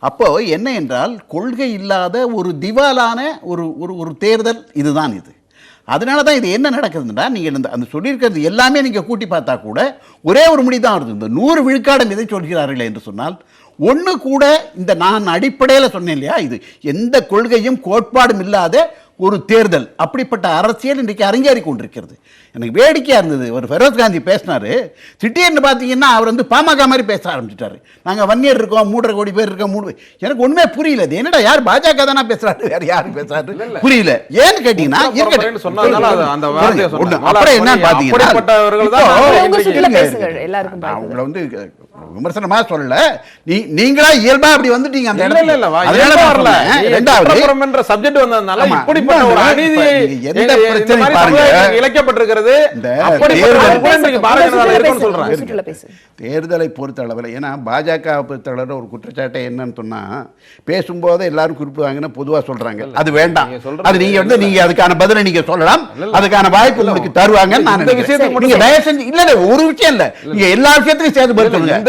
S3: அப்போது என்ன என்றால், கொள்கை இல்லாத ஒரு திவாலான ஒரு தேர்தல் இதுதான் இது. அதனால தான் இது என்ன நடக்குதுன்னா, நீங்கள் அந்த சொல்லியிருக்கிறது எல்லாமே நீங்கள் கூட்டி பார்த்தா கூட ஒரே ஒரு முடி தான் வருது. இந்த 100 விழுக்காடு இதை சொல்கிறார்களே என்று சொன்னால், ஒன்று கூட இந்த நான் அடிப்படையில் சொன்னேன் இல்லையா, இது எந்த கொள்கையும் கோட்பாடும் இல்லாத ஒரு தேர்தல், அப்படிப்பட்ட அரசியல் இன்றைக்கு அரங்கேறி கொண்டிருக்கிறது. எனக்கு வேடிக்கையாக இருந்தது, ஒரு ஃபெரோஸ் காந்தி பேசினார். திடீர்னு பார்த்தீங்கன்னா அவர் பாமக மாதிரி பேச ஆரம்பிச்சிட்டாரு. நாங்கள் வன்னியர் இருக்கோம், 3.5 கோடி பேர் இருக்கோம், எனக்கு ஒன்றுமே புரியல. இது என்னடா, யார் பாஜக தானே பேசுறாரு, வேற யாரும் பேசுறாரு புரியல. ஏன்னு கேட்டீங்கன்னா அப்புறம் என்ன பார்த்தீங்கன்னா, அவங்கள விமர்சனமா சொல்லல, நீங்களா இயல்பா அப்படி வந்துட்டீங்க அந்த இடத்துல.
S5: சப்ஜெக்ட் வந்ததனால இப்படிப்பட்ட ஒரு அநீதியை இழைக்கப்பட்டிருக்கிறது.
S3: தேர்தலை பொறுத்த அளவில், ஏன்னா பாஜக பொறுத்தளவில் ஒரு குற்றச்சாட்டை என்னன்னு சொன்னா, பேசும்போது எல்லாரும் குறிப்பு வாங்கினா பொதுவாக சொல்றாங்க, அது வேண்டாம். அது நீங்க அதுக்கான பதிலை நீங்க சொல்லலாம், அதுக்கான வாய்ப்பு உங்களுக்கு தருவாங்க. நான் நீங்க தயவு செஞ்சு இல்ல ஒரு விஷயம் இல்ல, நீங்க எல்லா விஷயத்துக்கும் சேர்த்து பதில் சொல்லுங்க.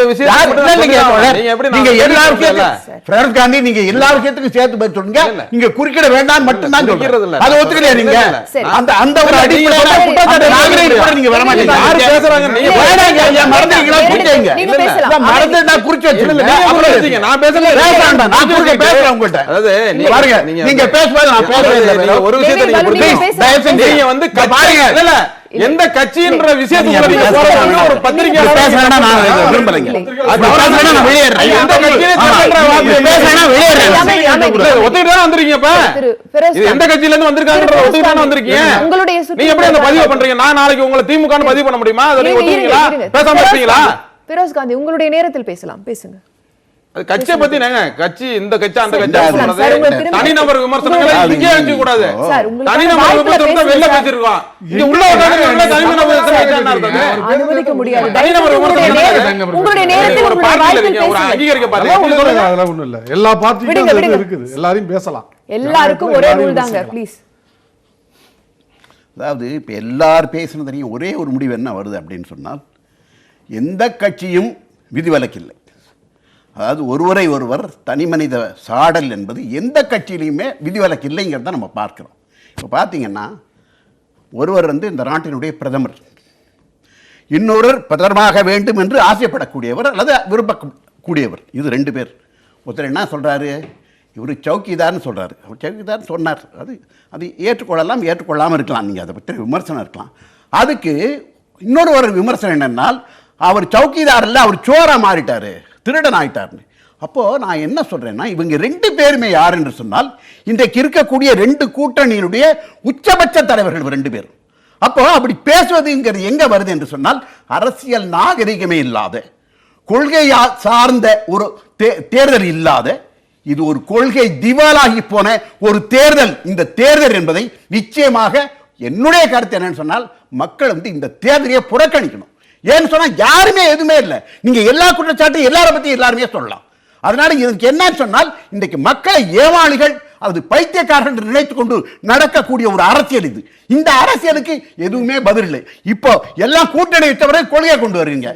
S3: நீங்க எல்லா விஷயத்துக்கும் காந்தி நீங்க எல்லா விஷயத்துக்கும் சேர்த்து பதில் சொல்லுங்க. நீங்க குறுக்கிட வேண்டாம் மட்டும் தான் சொல்றது. அது ஒத்துக்கலையா நீங்க? அந்த ஒரு அடிப்படையில நாகரிகம் கூட நீங்க வர மாட்டீங்க.
S5: யார் பேசுறாங்க? நீங்க
S3: வேணாங்க, ஐயா, மறந்துட்டீங்களா? குறிச்சீங்க.
S1: நீங்க
S3: இல்ல,
S1: பேசலாம்.
S3: இல்ல, மறந்துட்டா குறிச்சு வச்சிருங்க.
S5: அப்புறம் பேசுங்க. நான் பேசல.
S3: பேசாண்டா, நான் குறிச்சு பேசுறேன் உங்கள்ட்ட.
S5: அதாவது
S3: பாருங்க, நீங்க பேசும்போது நான் பேசவே இல்லை.
S5: நீங்க ஒரு விஷயத்தை நீங்க
S1: நீங்க
S5: புரிஞ்சுக்கணும்.
S1: பேசலாம்.
S5: தயவு செஞ்சு நீங்க வந்து
S3: பாருங்க.
S5: இல்ல, இல்ல, எந்த கட்சின்ற விஷயத்துக்குள்ள நீங்க
S3: நீங்க
S5: போறதுக்கு ஒரு பத்திரிகையாளர்
S3: பேசுறேன்னா நான் விரும்பலைங்க.
S5: அது
S3: பேசுறேன்னா நான் வெளியேறேன்.
S5: எந்த கட்சியிலே சொல்றேன்ற வார்த்தை
S3: பேசுறேன்னா வெளியேறேன்.
S5: ஒத்துக்கிட்டு தான் வந்திருக்கீங்க இப்ப.
S1: திரு ஃபெரோஸ்
S5: இது எந்த கட்சியில இருந்து வந்திருக்காங்கன்ற ஒத்துக்கிட்டு தான் வந்திருக்கீங்க.
S1: உங்களுடைய
S5: நீங்க எப்படி அந்த பதிவு பண்றீங்க? நான் நாளைக்கு உங்களை திமுகன்னு பதிவு பண்ண முடியுமா? அதை நீங்க ஒத்துக்கிறீங்களா? பேசாம இருப்பீங்களா?
S1: ஃபெரோஸ் காந்தி, உங்களுடைய நேரத்தில் பேசலாம், பேசுங்க.
S5: அது கட்சியை பத்தி நாங்க கட்சி இந்த கட்சி அந்த கட்சி
S1: சார், சார்,
S5: சொல்றது
S1: உங்களுக்கு
S5: தனிநபர் விமர்சனங்களை இங்கே வச்சுக்க கூடாது.
S1: சார், உங்களுக்கு
S5: தனிநபர்
S1: வாய்ப்புல
S5: விமர்சனம் வெளில
S1: பேசுங்க.
S5: பேசிருக்கோம். இங்க உள்ள உட்கார்ந்து தனிநபர் விமர்சனம் என்ன அர்த்தம்?
S1: அனுமதிக்க முடியாது.
S5: தனிநபர்
S1: உங்களுடைய
S5: விமர்சனம்
S1: உங்களுடைய நேரத்தில்
S5: ஒரு
S1: உங்களுடைய
S5: பார்ட்டியில
S1: வாய்ப்பில்
S5: இருக்கீங்க, ஒரு
S1: பேசுங்க.
S5: அங்கீகரிக்க
S4: அதெல்லாம் ஒண்ணும்
S5: பாருங்க.
S4: இல்ல, அதெல்லாம் ஒண்ணும் இல்ல. எல்லா பார்ட்டிக்கும்
S1: விடுங்க,
S4: அது
S1: விடுங்க.
S4: இருக்குது. எல்லாரையும் பேசலாம்.
S1: எல்லாருக்கும் ஒரே ரூல் தாங்க, ப்ளீஸ்.
S3: அதாவது இப்போ எல்லார் பேசுனதையும் ஒரே ஒரு முடிவு என்ன வருது அப்படின்னு சொன்னால், எந்த கட்சியும் விதிவிலக்கில்லை. அதாவது ஒருவரை ஒருவர் தனிமனித சாடல் என்பது எந்த கட்சியிலையுமே விதிவிலக்கு இல்லைங்கிறத நம்ம பார்க்கிறோம். இப்போ பார்த்தீங்கன்னா, ஒருவர் வந்து இந்த நாட்டினுடைய பிரதமர், இன்னொருவர் பிரதமராக வேண்டும் என்று ஆசைப்படக்கூடியவர் அல்லது விரும்பக்கூடியவர். இது ரெண்டு பேர். ஒருத்தர் என்ன சொல்கிறாரு, இவர் சௌக்கிதார்னு சொல்கிறாரு. அவர் சௌக்கிதார் சொன்னார், அது ஏற்றுக்கொள்ளலாம், ஏற்றுக்கொள்ளாமல் இருக்கலாம், நீங்கள் அதை பற்றி விமர்சனம் இருக்கலாம். அதுக்கு இன்னொரு ஒரு விமர்சனம் என்னென்னால், அவர் சௌக்கிதார் இல்லை, அவர் சோரா மாறிட்டார், திருடன் ஆயிட்டார்னு. அப்போது நான் என்ன சொல்கிறேன்னா, இவங்க ரெண்டு பேருமே யார் என்று சொன்னால், இன்றைக்கு இருக்கக்கூடிய ரெண்டு கூட்டணியினுடைய உச்சபட்ச தலைவர்கள் ரெண்டு பேரும். அப்போ அப்படி பேசுவதுங்கிறது எங்கே வருது என்று சொன்னால், அரசியல் நாகரிகமே இல்லாத, கொள்கை சார்ந்த ஒரு தேர்தல் இல்லாத, இது ஒரு கொள்கை திவாலாகி போன ஒரு தேர்தல். இந்த தேர்தல் என்பதை நிச்சயமாக என்னுடைய கருத்து என்னன்னு சொன்னால், மக்கள் வந்து இந்த தேர்தலையே புறக்கணிக்கணும். ஏன்னு சொன்னா யாருமே எதுவுமே இல்லை. நீங்க எல்லா குற்றச்சாட்டும் எல்லாரை பத்தி எல்லாருமே சொல்லலாம். அதனால இதுக்கு என்ன சொன்னால், இன்றைக்கு மக்களை ஏமாளிகள் அது பைத்தியக்காரர்கள் நினைத்துக் கொண்டு நடக்கக்கூடிய ஒரு அரசியல் இது. இந்த அரசியலுக்கு எதுவுமே பதில் இல்லை. இப்போ எல்லாம் கூட்டணி வச்சவரை கொள்கையை கொண்டு வருவீங்க,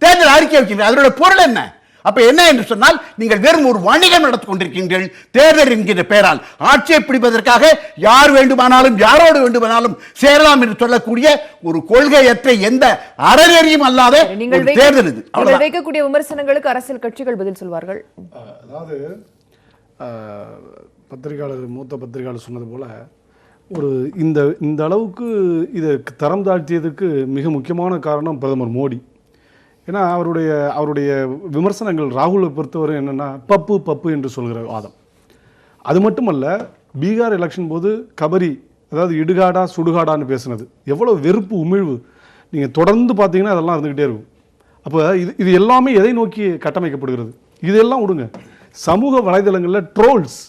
S3: தேர்தல் அறிக்கை வைக்கிறீங்க, அதோட பொருள் என்ன? அப்ப என்ன என்று சொன்னால், நீங்கள் வெறும் ஒரு வணிகம் நடத்தி கொண்டிருக்கீர்கள். தேர்தல் என்கிற பெயரால் ஆட்சியை பிடிப்பதற்காக யார் வேண்டுமானாலும் யாரோடு வேண்டுமானாலும் சேரலாம் என்று சொல்லக்கூடிய ஒரு கொள்கையற்ற எந்த அறநெறியும் அல்லாத ஒரு தேர்தல் இது.
S1: நீங்கள் வைக்கக்கூடிய விமர்சனங்களுக்கு அரசியல் கட்சிகள் பதில் சொல்வார்கள்.
S4: அதாவது பத்திரிகையாளர், மூத்த பத்திரிகையாளர் சொன்னது போல, ஒரு இந்த அளவுக்கு இதை தரம் தாழ்த்தியதுக்கு மிக முக்கியமான காரணம் பிரதமர் மோடி. ஏன்னா அவருடைய விமர்சனங்கள் ராகுலை பொறுத்தவரை என்னென்னா பப்பு என்று சொல்கிற வாதம். அது மட்டுமல்ல, பீகார் எலெக்ஷன் போது கபரி, அதாவது இடுகாடா சுடுகாடான்னு பேசுனது எவ்வளோ வெறுப்பு உமிழ்வு நீங்கள் தொடர்ந்து பார்த்தீங்கன்னா அதெல்லாம் இருந்துக்கிட்டே இருக்கும். அப்போ இது எல்லாமே எதை நோக்கி கட்டமைக்கப்படுகிறது? இதெல்லாம் விடுங்க, சமூக வலைதளங்களில் ட்ரோல்ஸ்,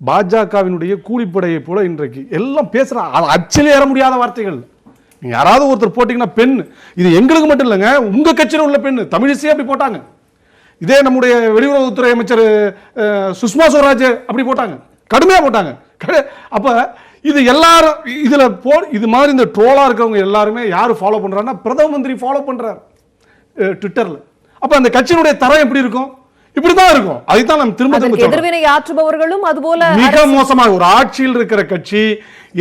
S4: பாஜகவினுடைய கூலிப்படையை போல இன்றைக்கு எல்லாம் பேசுகிற அச்சில் ஏற முடியாத வார்த்தைகள். நீங்கள் யாராவது ஒருத்தர் போட்டிங்கன்னா பெண், இது எங்களுக்கு மட்டும் இல்லைங்க, உங்கள் கட்சியில் உள்ள பெண் தமிழிசையே அப்படி போட்டாங்க. இதே நம்முடைய வெளியுறவுத்துறை அமைச்சர் சுஷ்மா ஸ்வராஜ் அப்படி போட்டாங்க, கடுமையாக போட்டாங்க. அப்போ இது எல்லாரும் இதில் இது மாதிரி இந்த ட்ரோலாக இருக்கிறவங்க எல்லாருமே யார் ஃபாலோ பண்ணுறாங்கன்னா, பிரதம மந்திரி ஃபாலோ பண்ணுறார் ட்விட்டரில். அப்போ அந்த கட்சியினுடைய தரம் எப்படி இருக்கும்? இப்படிதான் இருக்கும். அதைத்தான் நம்ம திரும்ப
S1: எதிர்வினை ஆற்றுபவர்களும் அதுபோல
S4: மிக மோசமாக ஒரு ஆட்சியில் இருக்கிற கட்சி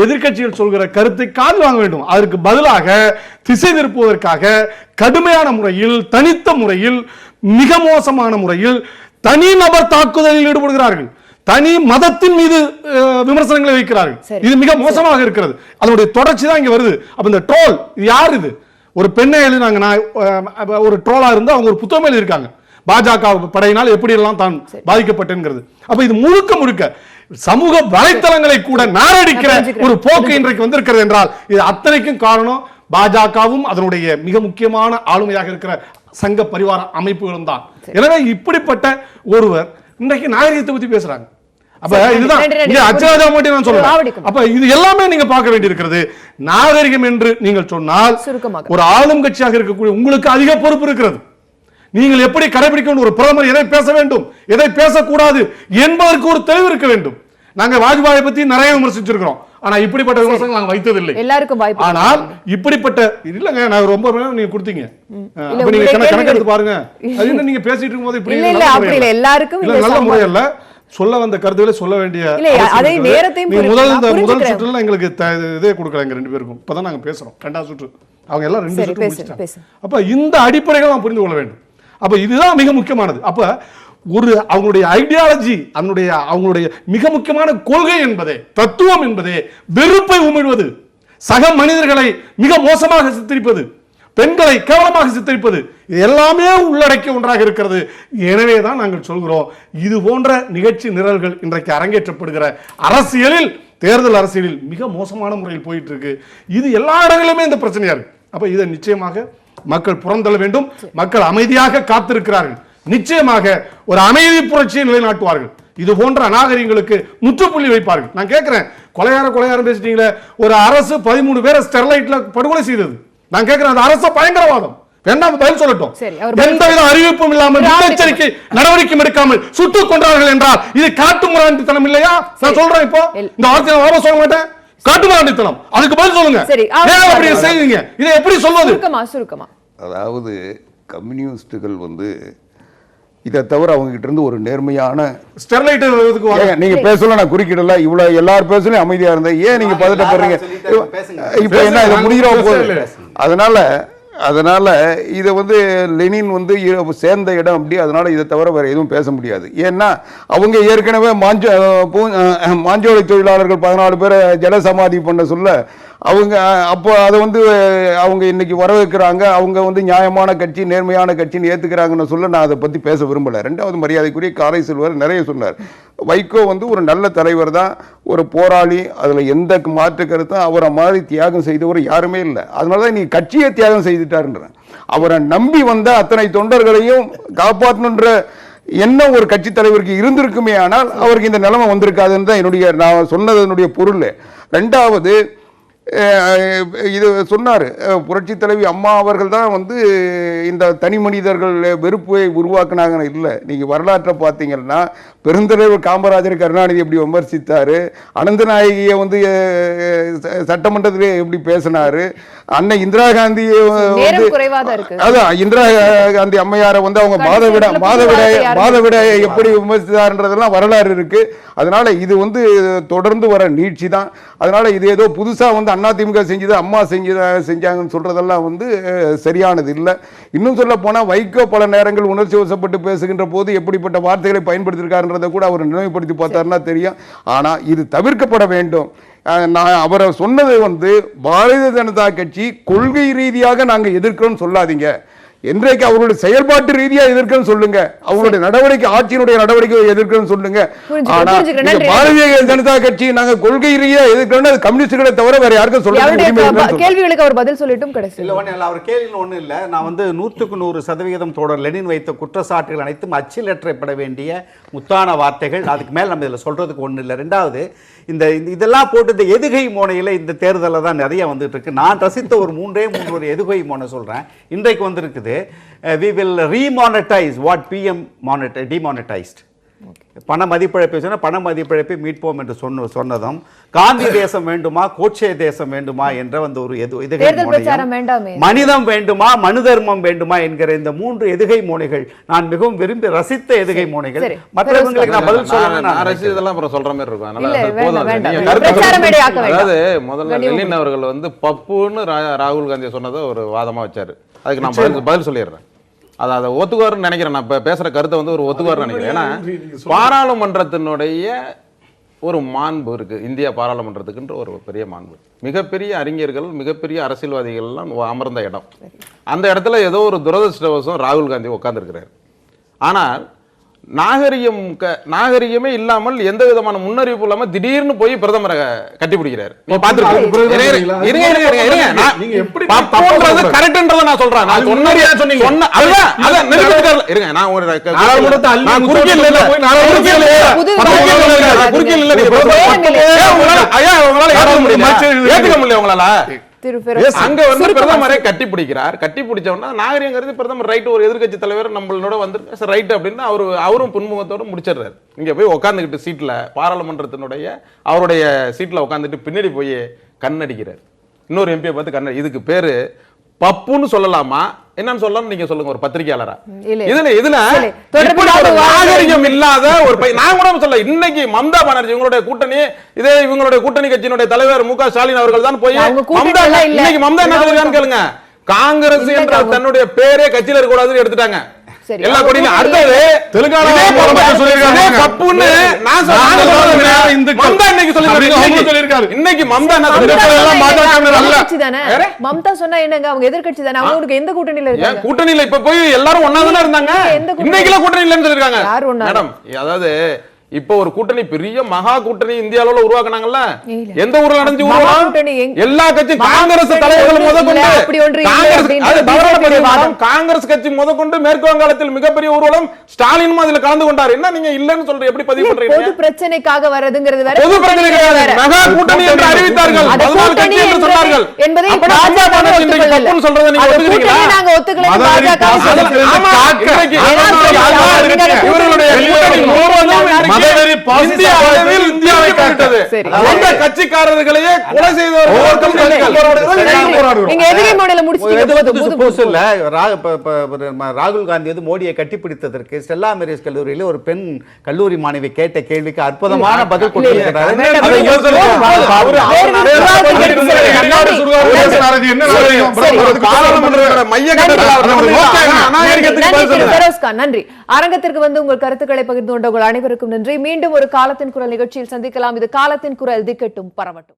S4: எதிர்கட்சிகள் சொல்கிற கருத்தை காது வாங்க வேண்டும். அதற்கு பதிலாக திசை திருப்புவதற்காக கடுமையான முறையில், தனித்த முறையில், மிக மோசமான முறையில் தனிநபர் தாக்குதலில் ஈடுபடுகிறார்கள். தனி மதத்தின் மீது விமர்சனங்களை வைக்கிறார்கள். இது மிக மோசமாக இருக்கிறது. அதனுடைய தொடர்ச்சி தான் இங்க வருது. அப்ப இந்த ட்ரோல் இது யார்? இது ஒரு பெண்ணை எழுதினாங்க. நான் ஒரு ட்ரோலா இருந்து அவங்க ஒரு புத்தகம் எழுதியிருக்காங்க, பாஜக படையினால் எப்படி எல்லாம் தான் பாதிக்கப்பட்டேங்கிறது. அப்ப இது முழுக்க சமூக வலைத்தளங்களை கூட நாரடிக்கிற ஒரு போக்கு இன்றைக்கு வந்திருக்கிறது என்றால், இது அத்தனைக்கும் காரணம் பாஜகவும் அதனுடைய மிக முக்கியமான ஆளுமையாக இருக்கிற சங்க பரிவார அமைப்புகளும் தான். எனவே இப்படிப்பட்ட ஒருவர் இன்றைக்கு நாகரிகத்தை பத்தி பேசுறாங்க. அப்ப இதுதான் அச்சராஜா மட்டும் நான் சொல்றேன். அப்ப இது எல்லாமே நீங்க பார்க்க வேண்டியிருக்கிறது. நாகரிகம் என்று நீங்கள் சொன்னால், ஒரு ஆளும் கட்சியாக இருக்கக்கூடிய உங்களுக்கு அதிக பொறுப்பு இருக்கிறது. நீங்கள் எப்படி கடைபிடிக்கணும், ஒரு பிரதமர் எதை பேச வேண்டும், எதை பேசக்கூடாது என்பதற்கு ஒரு தெளிவு இருக்க வேண்டும். நாங்க வாஜ்பாயை பத்தி நிறைய விமர்சிச்சிருக்கிறோம், ஆனா இப்படிப்பட்ட விமர்சனங்கள் நாங்க வைத்ததில்லை.
S1: எல்லாருக்கும் வாய்ப்பு. ஆனால்
S4: இப்படிப்பட்ட இல்லங்க, நான் ரொம்ப நீங்க கொடுத்தீங்க, நீங்க கணக்கு எடுத்து பாருங்க. அது என்ன நீங்க பேசிட்டு இருக்கும்போது இப்படி
S1: இல்ல அப்படி இல்ல, எல்லாருக்கும்
S4: நல்ல முறை இல்ல. சொல்ல வந்த கருத்துக்களை சொல்ல வேண்டிய
S1: இல்லை,
S4: அவசியம்
S1: அதை
S4: இருக்குது.
S1: நேரத்தையும்
S4: நீங்க
S1: குறிப்பிட்டு
S4: முதல்
S1: நான் புரிஞ்சுக்கிறேன்.
S4: சுற்றுல எங்களுக்கு இதே கொடுக்கல எங்க 2 பேருக்கும். இப்பதான் நாங்க பேசுறோம் 2வது சுற்று. அவங்க எல்லாம் 2
S1: சரி,
S4: சுற்று
S1: பேசு.
S4: முடிச்சிட்டாங்க. அப்ப இந்த அடிப்படைகளை நாம் புரிந்து கொள்ள வேண்டும். அப்ப இதுதான் மிக முக்கியமானது. அப்ப ஒரு அவங்களுடைய ஐடியாலஜி, அவங்களுடைய மிக முக்கியமான கொள்கை என்பதே, தத்துவம் என்பதே வெறுப்பை உமிழ்வது, சக மனிதர்களை மிக மோசமாக சித்தரிப்பது, பெண்களை கேவலமாக சித்தரிப்பது, இது எல்லாமே உள்ளடக்கிய ஒன்றாக இருக்கிறது. எனவே தான் நாங்கள் சொல்கிறோம், இது போன்ற நிகழ்ச்சி நிரல்கள் இன்றைக்கு அரங்கேற்றப்படுகிற அரசியலில், தேர்தல் அரசியலில் மிக மோசமான முறையில் போயிட்டு இருக்கு. இது எல்லா இடங்களிலுமே இந்த பிரச்சனையா இருக்கு. அப்ப இதை நிச்சயமாக மக்கள் புறந்தள்ள வேண்டும். மக்கள் அமைதியாக காத்திருக்கிறார்கள். நிச்சயமாக ஒரு அமைதி புரட்சியை நிலைநாட்டுவார்கள். இது போன்ற அநாகரிகங்களுக்கு முற்றுப்புள்ளி வைப்பார்கள். நான் கேட்கிறேன், கொலையாரம் பேசிட்டீங்களே, ஒரு அரசு 13 பேரை ஸ்டெர்லைட்ல படுகொலை செய்தது. நான் கேட்கிறேன், அந்த அரசு பயங்கரவாதம் வேண்டாம், பதில் சொல்லட்டும். எந்தவித அறிவிப்பும் இல்லாமல், முன்னெச்சரிக்கை நடவடிக்கை எடுக்காமல் சுட்டுக் கொண்டார்கள் என்றால் இது காட்டுமிராண்டித்தனம் இல்லையா? நான் சொல்றேன், இப்போ இந்த வார்த்தையை வாபஸ் சொல்ல மாட்டேன். காட்டுமிராண்டித்தனம், அதுக்கு பதில் சொல்லுங்க. ஏன் அப்படி செய்வீங்க? இதை எப்படி சொல்வது?
S1: சுருக்கமா
S2: அதாவது கம்யூனிஸ்டுகள் இதை தவிர அவங்க கிட்ட இருந்து ஒரு நேர்மையான
S4: ஸ்டெர்லைட்
S2: நீங்க பேசல, நான் குறுக்கிடல, இவ்வளவு எல்லாரும் பேசல அமைதியா இருந்த, ஏன் நீங்க பதட்டப்படுறீங்க? இப்ப என்ன இதை முடிகிறோம் போகுது. அதனால இதை லெனின் சேர்ந்த இடம் அப்படி. அதனால இதை தவிர வேற எதுவும் பேச முடியாது. ஏன்னா அவங்க ஏற்கனவே மாஞ்சோலை தொழிலாளர்கள் 14 பேரை ஜலசமாதி பண்ண சொல்ல அவங்க அப்போ அதை அவங்க இன்னைக்கு வரவேற்கிறாங்க. அவங்க நியாயமான கட்சி, நேர்மையான கட்சின்னு ஏத்துக்கிறாங்கன்னு சொல்ல நான் அதை பத்தி பேச விரும்பல. 2வது மரியாதைக்குரிய காரை செல்வர் நிறைய சொன்னார். வைகோ ஒரு நல்ல தலைவர் தான், ஒரு போராளி, அதுல எந்த மாற்று கருத்தும் அவரை மாதிரி தியாகம் செய்தவர் யாருமே இல்லை. அதனாலதான் நீ கட்சியை தியாகம் செய்துட்டாருன்ற, அவரை நம்பி வந்த அத்தனை தொண்டர்களையும் காப்பாற்றணுன்ற என்ன ஒரு கட்சி தலைவருக்கு இருந்திருக்குமே, ஆனால் அவருக்கு இந்த நிலைமை வந்திருக்காதுன்னு தான் நான் சொன்னதனுடைய பொருள். 2வது இது சொன்னார், புரட்சி தலைவி அம்மா அவர்கள் தான் இந்த தனி மனிதர்கள் வெறுப்பை உருவாக்குனாங்கன்னு இல்லை. நீங்கள் வரலாற்றை பார்த்தீங்கன்னா பெருந்தலைவர் காமராஜர் கருணாநிதி எப்படி விமர்சித்தார், அனந்தநாயகியை சட்டமன்றத்திலே எப்படி பேசினார், அன்னை இந்திரா காந்தியை அதான் இந்திரா காந்தி அம்மையாரை அவங்க மாதவிடாயை எப்படி விமர்சித்தார்ன்றதெல்லாம் வரலாறு இருக்கு. அதனால இது தொடர்ந்து வர நீட்சி தான். அதனால இது ஏதோ புதுசா அதிமுக செஞ்சது, அம்மா செஞ்சாங்கன்னு சொல்றதெல்லாம் சரியானது இல்லை. இன்னும் சொல்ல போனா வைகோ பல நேரங்கள் உணர்ச்சி வசப்பட்டு பேசுகின்ற போது எப்படிப்பட்ட வார்த்தைகளை பயன்படுத்தியிருக்காருன்றதை கூட அவர் நினைவுபடுத்தி பார்த்தாருன்னா தெரியும். ஆனா இது தவிர்க்கப்பட வேண்டும். நான் அவரை சொன்னது பாரதிய ஜனதா கட்சி கொள்கை ரீதியாக நாங்க எதிர்க்கிறோம் சொல்லாதீங்க, என்றைக்கு அவர்களுடைய செயல்பாட்டு ரீதியா எதிர்க்கன்னு சொல்லுங்க, அவங்களுடைய நடவடிக்கை, ஆட்சியினுடைய நடவடிக்கை எதிர்க்கன்னு சொல்லுங்க. ஆனா பாரதிய ஜனதா கட்சி நாங்க கொள்கை ரீதியா எதிர்க்கிறோம், அது கம்யூனிஸ்டுகளை தவிர வேற யாருக்கும் சொல்ல.
S1: கேள்விகளுக்கு அவர் பதில் சொல்லிட்டும் கிடையாது.
S6: இல்ல ஒண்ணு இல்ல, அவர் கேள்வியில் ஒண்ணு இல்ல. நான் 100% தோழர் லெனின் வைத்த குற்றச்சாட்டுகள் அனைத்தும் அச்சிலேற்றப்பட வேண்டிய முத்தான வார்த்தைகள். அதுக்கு மேல நம்ம இதுல சொல்றதுக்கு ஒண்ணு இல்ல. 2வது இதெல்லாம் போட்டு இந்த எதுகை மோனையில இந்த தேர்தலில் தான் நிறைய வந்துட்டு இருக்கு. நான் ரசித்த ஒரு 3 எதுகை மோனை சொல்றேன். இன்றைக்கு வந்திருக்குது, we will remonetize what PM demonetized. பண மதிப்பிழப்பை சொன்ன பண மதிப்பிழப்பை மீட்போம் என்று சொன்னதும், காந்தி தேசம் வேண்டுமா கோட்சே தேசம் வேண்டுமா என்ற ஒரு எதுகை மோனை, மனிதம் வேண்டுமா மனு தர்மம் வேண்டுமா என்கிற இந்த 3 எதுகை மோனைகள் நான் மிகவும் விரும்பி ரசித்த எதுகை மோனைகள். மற்றவங்களுக்கு நான் பதில்
S5: சொல்லணும் சொல்ற மாதிரி இருக்கும். அதாவது முதல்ல லெனின் அவர்கள் பப்புன்னு ராகுல் காந்தி சொன்னதை ஒரு வாதமா வச்சாரு. அதுக்கு நான் பதில் சொல்லிடுறேன். அதை ஒத்துக்குவாருன்னு நினைக்கிறேன். நான் இப்போ பேசுகிற கருத்தை ஒரு ஒத்துக்குவாருன்னு நினைக்கிறேன். ஏன்னா பாராளுமன்றத்தினுடைய ஒரு மாண்பு இருக்குது, இந்தியா பாராளுமன்றத்துக்குன்ற ஒரு பெரிய மாண்பு. மிகப்பெரிய அறிஞர்கள், மிகப்பெரிய அரசியல்வாதிகள்லாம் அமர்ந்த இடம். அந்த இடத்துல ஏதோ ஒரு துரதிருஷ்டவசம் ராகுல் காந்தி உட்கார்ந்துருக்கிறார். ஆனால் நாகரிகமே இல்லாமல் எந்த விதமான முன்னறிவிப்பு இல்லாம திடீர்னு போய் பிரதமரை கட்டிப்பிடிக்கிறார். அங்க பிரதமரை கட்டிப்பிடிக்கிறார். கட்டிப்பிடிச்சவனா நாகரிகம் பிரதமர் ரைட், ஒரு எதிர்கட்சி தலைவர் நம்மளோட வந்து ரைட் அப்படின்னு அவரும் புன்முகத்தோட முடிச்சிடுறாரு. இங்க போய் உட்காந்துக்கிட்டு சீட்ல, பாராளுமன்றத்தினுடைய அவருடைய சீட்ல உட்காந்துட்டு பின்னாடி போய் கண்ணடிக்கிறார். இன்னொரு எம்பியை பார்த்து கண்ணடி. இதுக்கு பேரு பப்புன்னு சொல்லலாமா என்னன்னு சொல்லலாம் நீங்க சொல்லுங்க ஒரு பத்திரிகையாளரா.
S1: இல்ல.
S5: இதுல
S1: சரி. தொடர்ந்து
S5: இப்படி ஒரு
S1: வாங்க.
S5: நாகரிகம் இல்லாத ஒரு நான் கூட சொல்ல இன்னைக்கு மம்தா பானர்ஜி இவங்களுடைய கூட்டணி இதே இவங்களுடைய கூட்டணி கட்சியினுடைய தலைவர் மு.க. ஸ்டாலின் அவர்கள் தான் போய்
S1: அவங்க கூட்டணி
S5: மம்தா
S1: எல்லாம் இல்ல.
S5: இன்னைக்கு மம்தா என்ன சொல்றாங்க கேளுங்க. காங்கிரஸ் என்ற தன்னுடைய பேரே கட்சியில இருக்க கூடாதுன்னு எடுத்துட்டாங்க.
S1: சரி.
S5: எல்லா கொடியிலும் அடுத்தது
S4: தெலுங்கானா
S5: இதே
S4: முதலமைச்சர் சொல்லிருக்காங்க.
S5: இதே பப்புன்னு நான் சொல்றேன். மம்தா இன்னைக்கு சொல்லிருக்காரு. இன்னைக்கு மம்தா என்ன சொல்லிருக்காங்க?
S1: மம்தா சொன்னா என்னங்க அவங்க எதிர்க்கட்சி தானே, அவங்களுக்கு எந்த கூட்டணியில இருக்காங்க?
S5: கூட்டணியில இப்ப போய் எல்லாரும் ஒண்ணா தானே இருந்தாங்க.
S1: எந்த கூட்டணி?
S5: இன்னைக்குல கூட்டணி இல்லன்னு சொல்லிருக்காங்க.
S1: யார் ஒண்ணா?
S5: மேடம் அதாவது இப்ப ஒரு கூட்டணி பெரிய மகா கூட்டணி இந்திய அளவுல உருவாக்குனாங்கல்ல.
S1: இல்ல.
S5: எந்த ஊர்ல நடந்து
S1: மகா கூட்டணி
S5: எல்லா கட்சியும்
S1: மகா
S5: காங்கிரஸ்
S1: கூட்டணி
S5: தலைவர்கள் முதற்கொண்டு
S1: இல்ல, அப்படி ஒன்று இல்லை
S5: காங்கிரஸ்
S1: அப்படின்றது
S5: அது தவறான
S1: BJP
S5: பதிவு.
S1: வாதம்.
S5: காங்கிரஸ் கட்சி முதற்கொண்டு மேற்கு வங்காளத்தில் மிகப்பெரிய ஊர்வலம் ஸ்டாலினும் அதுல கலந்து கொண்டார். என்ன நீங்க இல்லன்னு சொல்றீங்க, எப்படி பதிவு
S1: பொது
S5: பண்றீங்க?
S1: பிரச்சனைக்காக வர்றதுங்கிறது வேற,
S5: பொது பிரச்சனை கிடையாது.
S1: வேற.
S5: மெகா கூட்டணி என்று அறிவித்தார்கள்.
S1: அது
S5: 14
S1: கூட்டணி
S5: கட்சி என்று சொன்னார்கள்.
S1: என்பதை
S5: அப்ப
S1: பாஜக
S5: பாஜக இன்றைக்கு
S1: ஒத்துக்கொள்ளல.
S5: தப்புன்னு சொல்றதை நீங்க
S1: அது
S5: ஒத்துக்கிறீங்களா?
S1: கூட்டணி நாங்க ஒத்துக்கல,
S4: மதவெறி
S1: பாஜக
S4: பாசிசம்
S5: ஆமா, இன்றைக்கு இவர்களுடைய கூட்டணி முழுவதும்
S4: மதவெறி பாசிசம்
S5: இந்திய அளவில் இந்தியாவை காட்டது.
S1: சரி.
S5: அந்த கட்சிக்காரர்களையே கொலை செய்தவர்கள்
S1: நீங்க எதிரி மாடல முடிச்சிட்டீங்க.
S6: புதுசு இல்ல. ராகுல் காந்தி வந்து மோடியை கட்டிப்பிடித்ததற்கு ஸ்டெல்லா மேரிஸ் கல்லூரியில ஒரு பெண் கல்லூரி மாணவி கேட்ட கேள்விக்கு அற்புதமான பதில் கொடுத்திருக்கிறார்.
S1: நன்றி. அரங்கத்திற்கு வந்து உங்கள் கருத்துக்களை பகிர்ந்து கொண்ட உங்கள் அனைவருக்கும் நன்றி. மீண்டும் ஒரு காலத்தின் குரல் நிகழ்ச்சியில் சந்திக்கலாம். இது காலத்தின் குரல், திக்கட்டும் பரவட்டும்.